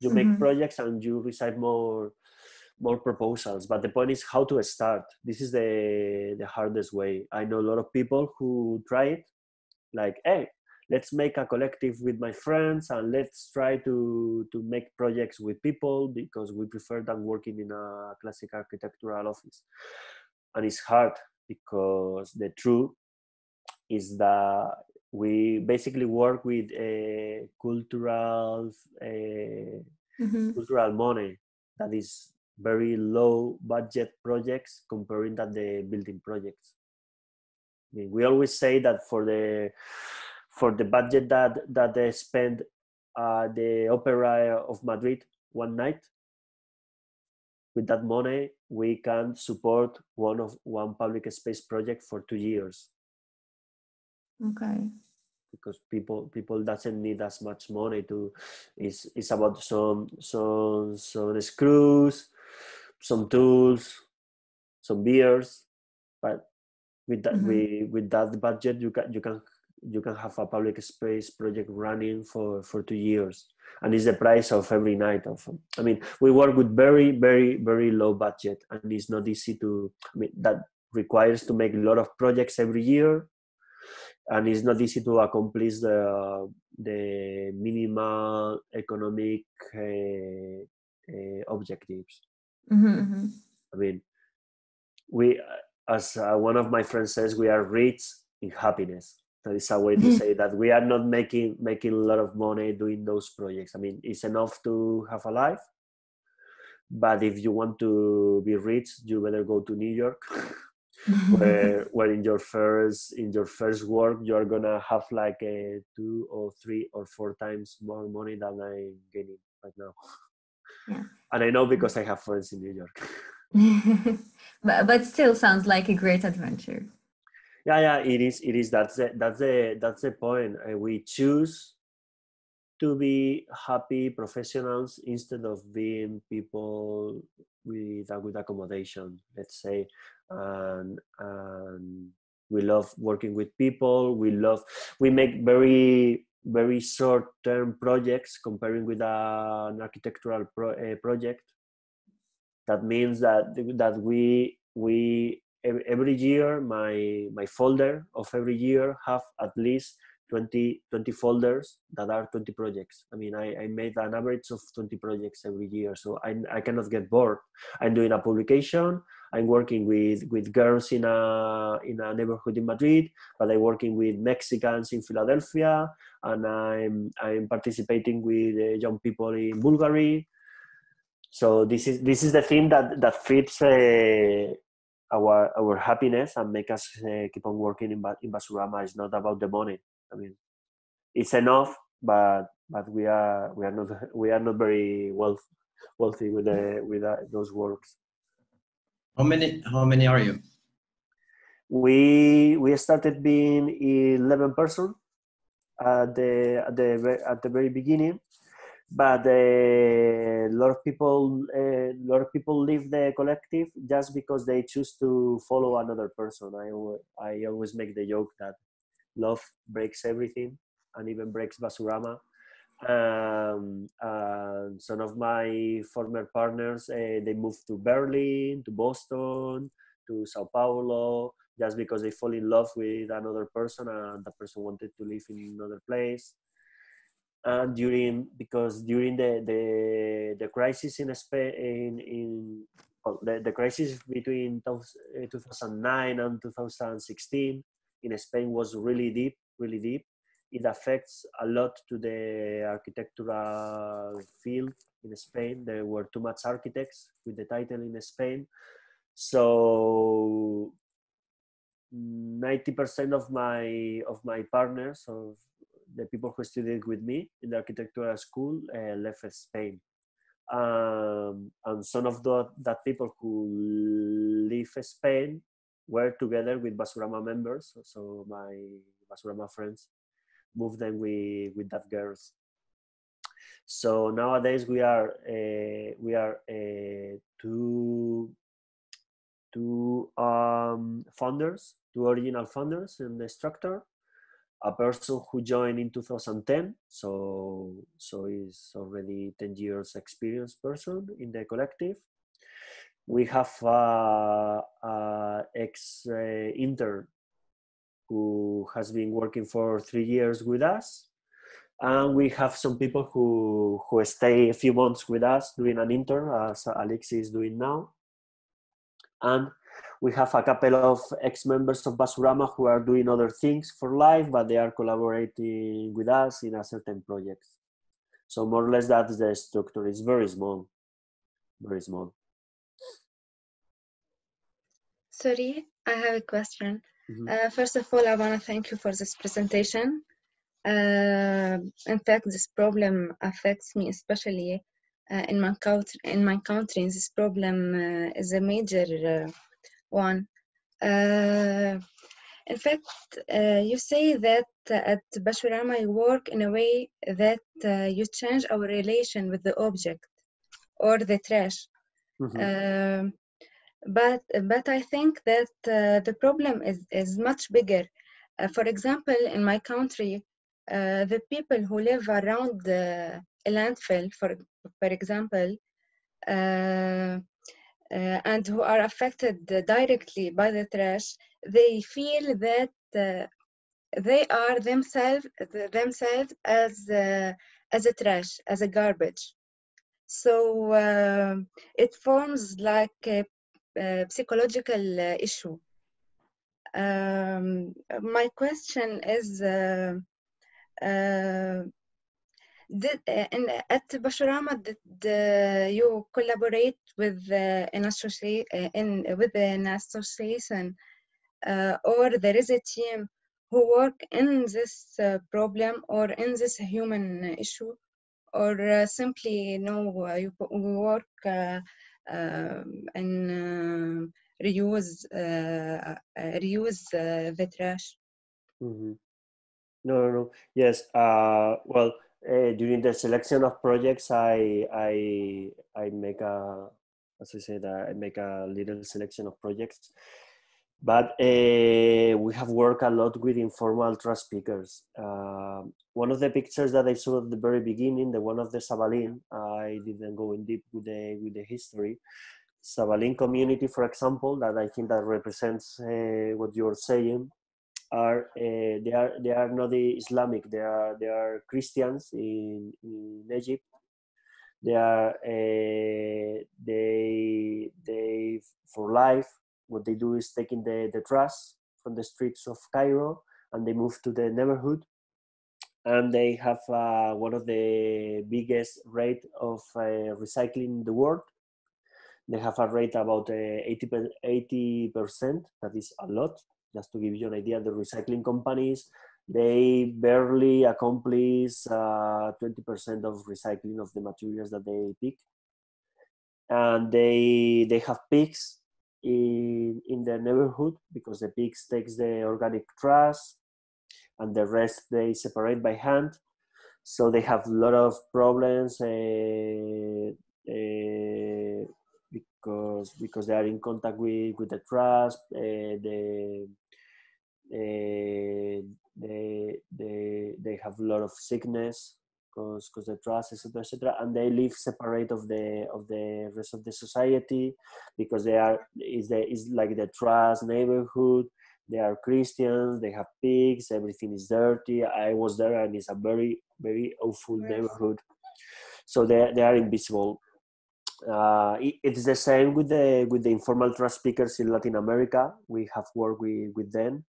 You make projects and you receive more proposals, but the point is how to start. This is the hardest way. I know a lot of people who try it, like, hey, let's make a collective with my friends and let's try to make projects with people because we prefer than working in a classic architectural office. And it's hard because the truth is that we basically work with cultural money that is very low budget projects comparing that the building projects. I mean, we always say that for the budget that they spend the Opera of Madrid one night, with that money we can support one public space project for 2 years. Okay. Because people doesn't need as much money to. It's about some screws, some tools, some beers, but with that with that budget you can have a public space project running for 2 years, and it's the price of every night of. I mean, we work with very very very low budget, and it's not easy to. I mean, that requires to make a lot of projects every year, and it's not easy to accomplish the minimal economic objectives. I mean, we, as one of my friends says, we are rich in happiness. That is a way to say that we are not making a lot of money doing those projects. I mean, it's enough to have a life, but if you want to be rich, you better go to New York, where in your first work you are gonna have like 2 or 3 or 4 times more money than I'm getting right now. Yeah. And I know because I have friends in New York. but still sounds like a great adventure. Yeah, it is. That's the point. We choose to be happy professionals instead of being people with a good accommodation, let's say. And we love working with people. We make very very short-term projects comparing with an architectural project. That means that we every year, my folder of every year have at least 20 folders that are 20 projects. I mean, I made an average of 20 projects every year, so I cannot get bored. I'm doing a publication. I'm working with girls in a neighborhood in Madrid, but I'm working with Mexicans in Philadelphia, and I'm participating with young people in Bulgaria. So this is the thing that fits our happiness and make us keep on working in Basurama. It's not about the money. I mean, it's enough, but we are not very wealthy with those works. How many are you? We started being 11 person at the very beginning. But a lot of people leave the collective just because they choose to follow another person. I always make the joke that love breaks everything, and even breaks Basurama. And some of my former partners, they moved to Berlin, to Boston, to Sao Paulo, just because they fall in love with another person, and that person wanted to live in another place. And during the crisis in Spain, the crisis between 2009 and 2016 in Spain was really deep. It affects a lot to the architectural field in Spain. There were too much architects with the title in Spain, so 90% of my partners, of the people who studied with me in the architectural school, left Spain. And some of that people who leave Spain were together with Basurama members. So my Basurama friends moved them with that girls. So nowadays we are two founders, two original founders in the structure. A person who joined in 2010, so is already 10 years experienced person in the collective. We have ex-intern who has been working for 3 years with us. And we have some people who stay a few months with us doing an intern, as Alexis is doing now. And we have a couple of ex-members of Basurama who are doing other things for life, but they are collaborating with us in a certain project. So more or less that's the structure. It's very small, very small. Sorry, I have a question. First of all, I want to thank you for this presentation. In fact, this problem affects me, especially in my country. This problem is a major one. In fact, you say that at Basurama you work in a way that you change our relation with the object or the trash. But I think that the problem is much bigger. For example, in my country, the people who live around a landfill, for example, and who are affected directly by the trash, they feel that they are themselves as a trash, as a garbage. So it forms like a psychological issue. My question is, at Basurama, did you collaborate with an association, or there is a team who work in this problem or in this human issue, or simply no, you work and reuse the trash? No. Yes. Well, during the selection of projects, I make as I said, I make a little selection of projects. But we have worked a lot with informal trash pickers. One of the pictures that I saw at the very beginning, the one of the Sabalin, I didn't go in deep with the history. Sabalin community, for example, that I think that represents what you're saying, they are not Islamic. They are Christians in Egypt. They are they for life. What they do is taking the trash from the streets of Cairo and they move to the neighborhood, and they have one of the biggest rate of recycling in the world. They have a rate about 80%. That is a lot. Just to give you an idea, the recycling companies, they barely accomplish 20% of recycling of the materials that they pick. And they have pigs in their neighborhood, because the pigs takes the organic trash and the rest they separate by hand. So they have a lot of problems because they are in contact with the trash. They have a lot of sickness because the trash, etc., and they live separate of the rest of the society, because is like the trash neighborhood. They are Christians, they have pigs, everything is dirty. I was there, and it's a very, very awful neighborhood. So they are invisible. It's the same with the informal trash pickers in Latin America. We have worked with them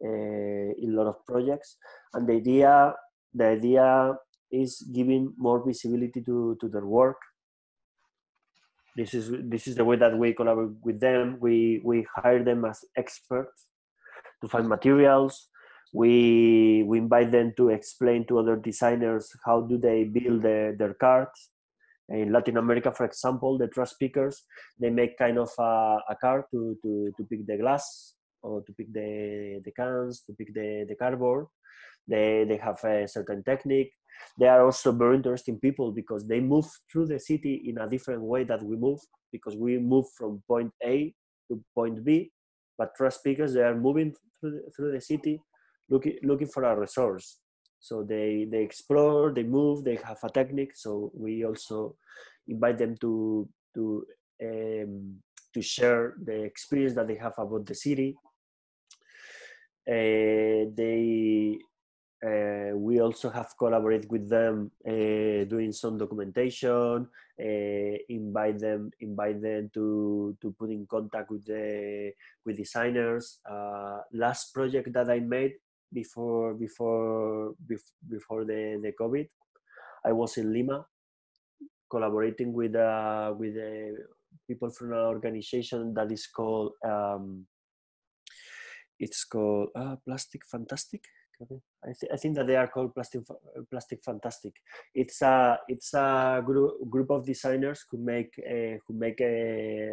in a lot of projects, and the idea is giving more visibility to their work. This is the way that we collaborate with them. We hire them as experts, find materials. We invite them to explain to other designers how do they build their cards. In Latin America, for example, the trash pickers, they make kind of a card to pick the glass, or to pick the cans, to pick the cardboard. They have a certain technique. They are also very interesting people because they move through the city in a different way that we move, because we move from point A to point B, but trash pickers, they are moving through the city looking for a resource. So they explore, they move, they have a technique. So we also invite them to share the experience that they have about the city. We also have collaborated with them doing some documentation, invite them to put in contact with designers. Last project that I made before the COVID, I was in Lima collaborating with people from an organization that is called Plastic Fantastic. I think that they are called Plastic Fantastic. It's a group of designers who make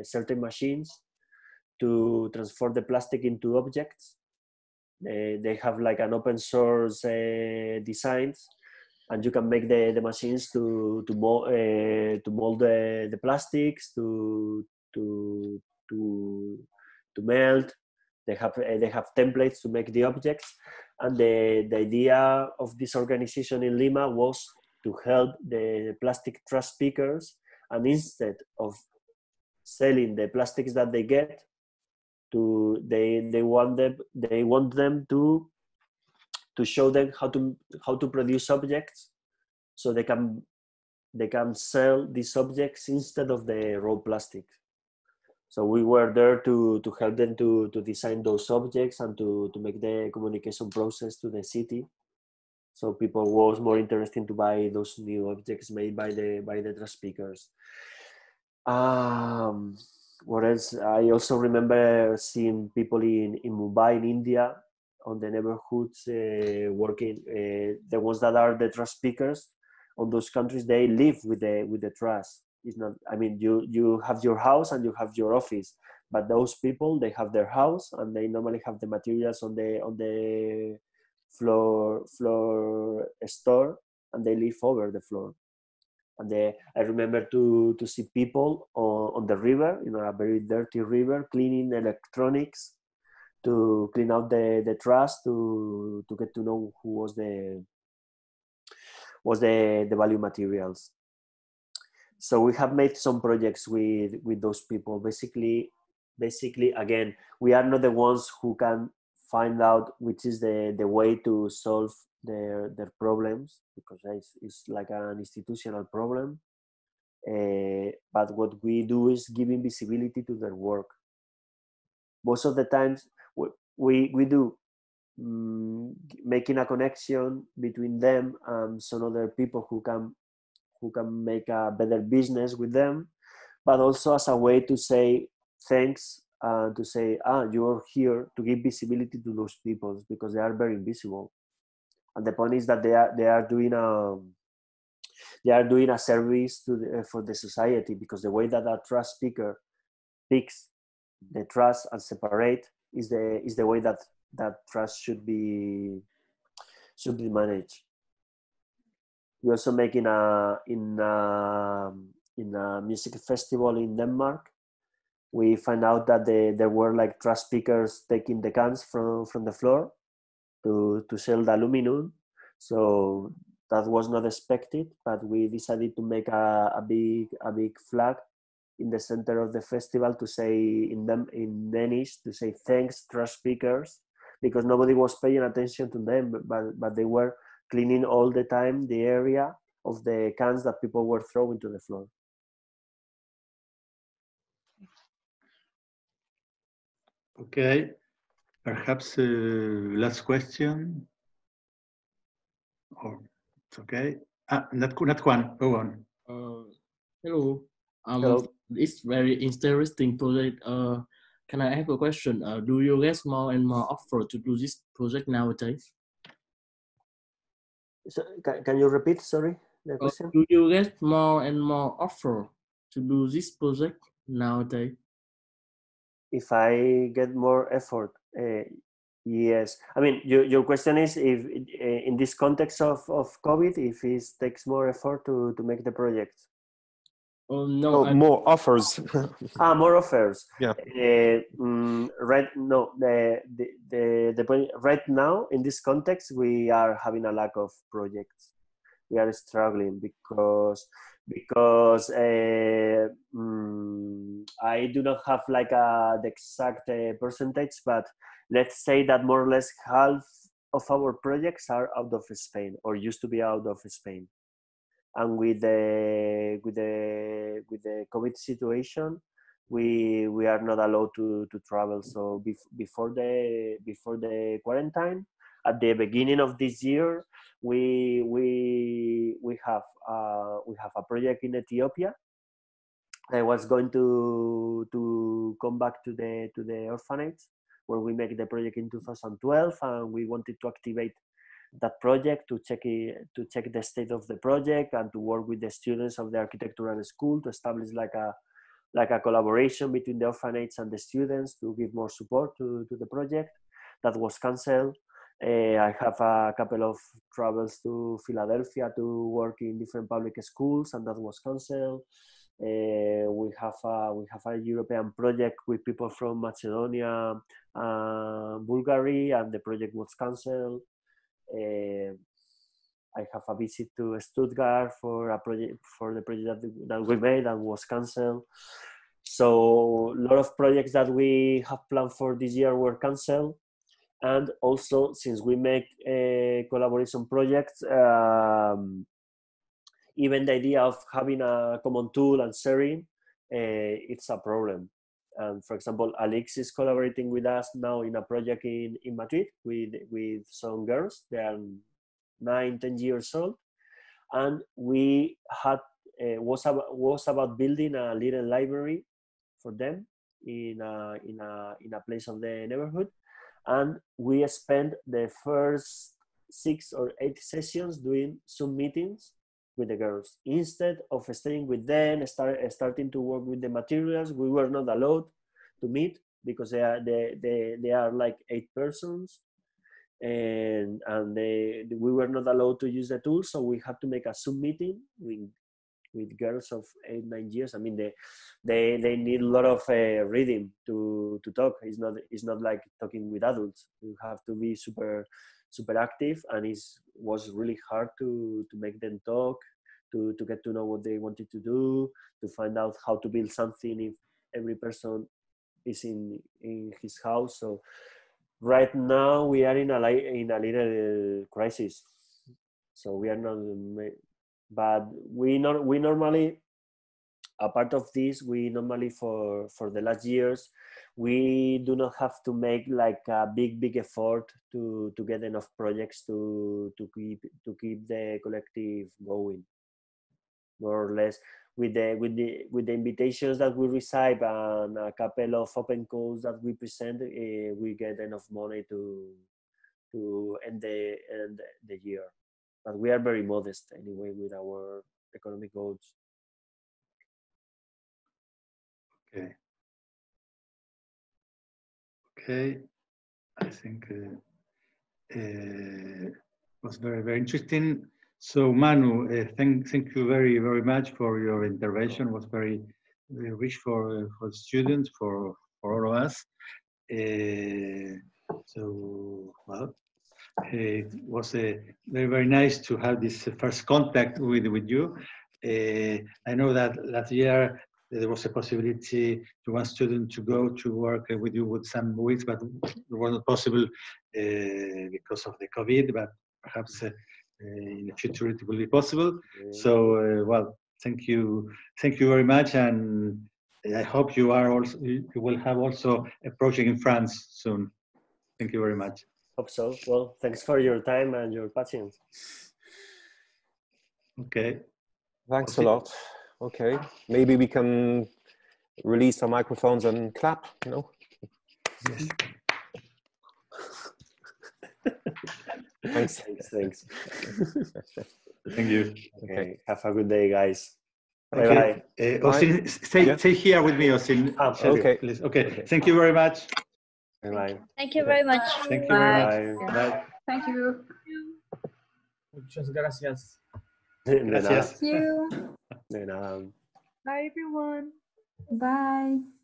certain machines to transform the plastic into objects. They have like an open source designs, and you can make the machines to mold the plastics, to melt. They have templates to make the objects, and the idea of this organization in Lima was to help the plastic trash pickers, and instead of selling the plastics that they get, they want them to show them how to produce objects, so they can sell these objects instead of the raw plastic. So we were there to help them to design those objects and to make the communication process to the city, so people was more interested to buy those new objects made by the trash pickers. What else? I also remember seeing people in Mumbai, in India, on the neighborhoods working. The ones that are the trash pickers on those countries, they live with the trash. It's not. I mean, you have your house and you have your office, but those people, they have their house and they normally have the materials on the floor store, and they live over the floor. And I remember to see people on the river, a very dirty river, cleaning electronics, to clean out the trash, to get to know who was the value materials. So we have made some projects with those people. Basically, again, we are not the ones who can find out which is the way to solve their problems, because it's like an institutional problem. But what we do is giving visibility to their work. Most of the times, we do making a connection between them and some other people who can make a better business with them, but also as a way to say thanks, to say, you are here, to give visibility to those people, because they are very invisible. And the point is that they are doing a service for the society, because the way that a trash picker picks the trash and separate is the way that trash should be managed. We also make in a music festival in Denmark. We find out that there were like trash pickers taking the cans from the floor to sell the aluminum. So that was not expected, but we decided to make a big flag in the center of the festival to say in Danish, to say thanks trash pickers, because nobody was paying attention to them, but they were cleaning all the time the area of the cans that people were throwing to the floor. Okay, perhaps last question. Or it's okay. Not one. Go on. Hello. Hello. It's very interesting project. Can I have a question? Do you get more and more offer to do this project nowadays? So, can you repeat, sorry, the question? Do you get more and more offer to do this project nowadays? If I get more effort, yes. I mean, your question is if in this context of COVID, if it takes more effort to make the project. Oh no, more offers. More offers. Yeah. Right. No. The point right now in this context, we are having a lack of projects. We are struggling because I do not have like the exact percentage, but let's say that more or less half of our projects are out of Spain or used to be out of Spain. And with the COVID situation, we are not allowed to travel. So before the quarantine, at the beginning of this year, we have a project in Ethiopia. I was going to come back to the orphanage where we make the project in 2012, and we wanted to activate that project to check the state of the project and to work with the students of the architectural school to establish like a collaboration between the orphanage and the students to give more support to the project. That was cancelled. I have a couple of travels to Philadelphia to work in different public schools, and that was cancelled. We have a European project with people from Macedonia, Bulgaria, and the project was cancelled. I have a visit to Stuttgart for the project that we made and was cancelled. So a lot of projects that we have planned for this year were cancelled. And also, since we make collaboration projects, even the idea of having a common tool and sharing, it's a problem. And for example, Alex is collaborating with us now in a project in Madrid with some girls. They are 9-10 years old, and we had was about building a little library for them in a place of the neighborhood. And we spent the first 6 or 8 sessions doing Zoom meetings with the girls. Instead of staying with them, starting to work with the materials, we were not allowed to meet because they are like 8 persons, and we were not allowed to use the tool. So we had to make a Zoom meeting with girls of 8-9 years. I mean, they need a lot of reading to talk. It's not like talking with adults. You have to be super active, and it was really hard to make them talk, to get to know what they wanted to do, to find out how to build something if every person is in his house. So right now we are in a little crisis. So we are not, but we normally, a part of this, we normally for the last years, we do not have to make like a big effort to get enough projects to keep the collective going. More or less, with the invitations that we receive and a couple of open calls that we present, we get enough money to end the year. But we are very modest anyway with our economic goals. Okay, I think was very interesting. So Manu, thank you very much for your intervention. It was very rich for the students, for all of us. So well, it was very nice to have this first contact with you. I know that last year there was a possibility to one student to go to work with you with some weeks, but it was not possible because of the COVID, but perhaps in the future it will be possible. So, well, thank you very much, and I hope you will have also a project in France soon. Thank you very much. Hope so. Well, thanks for your time and your patience. Okay. Thanks a lot. Okay, maybe we can release our microphones and clap, you know. Yes. Thanks. Thanks. Thank you. Okay. Have a good day, guys. Okay. Bye-bye. Hocine, stay here with me, Hocine. Okay. Please. Okay. Thank you very much. Bye-bye. Thank you very much. Thank you very much. Bye. Bye. Thank you. Muchas gracias. De nada. Gracias. Thank you. De nada. Bye, everyone. Bye.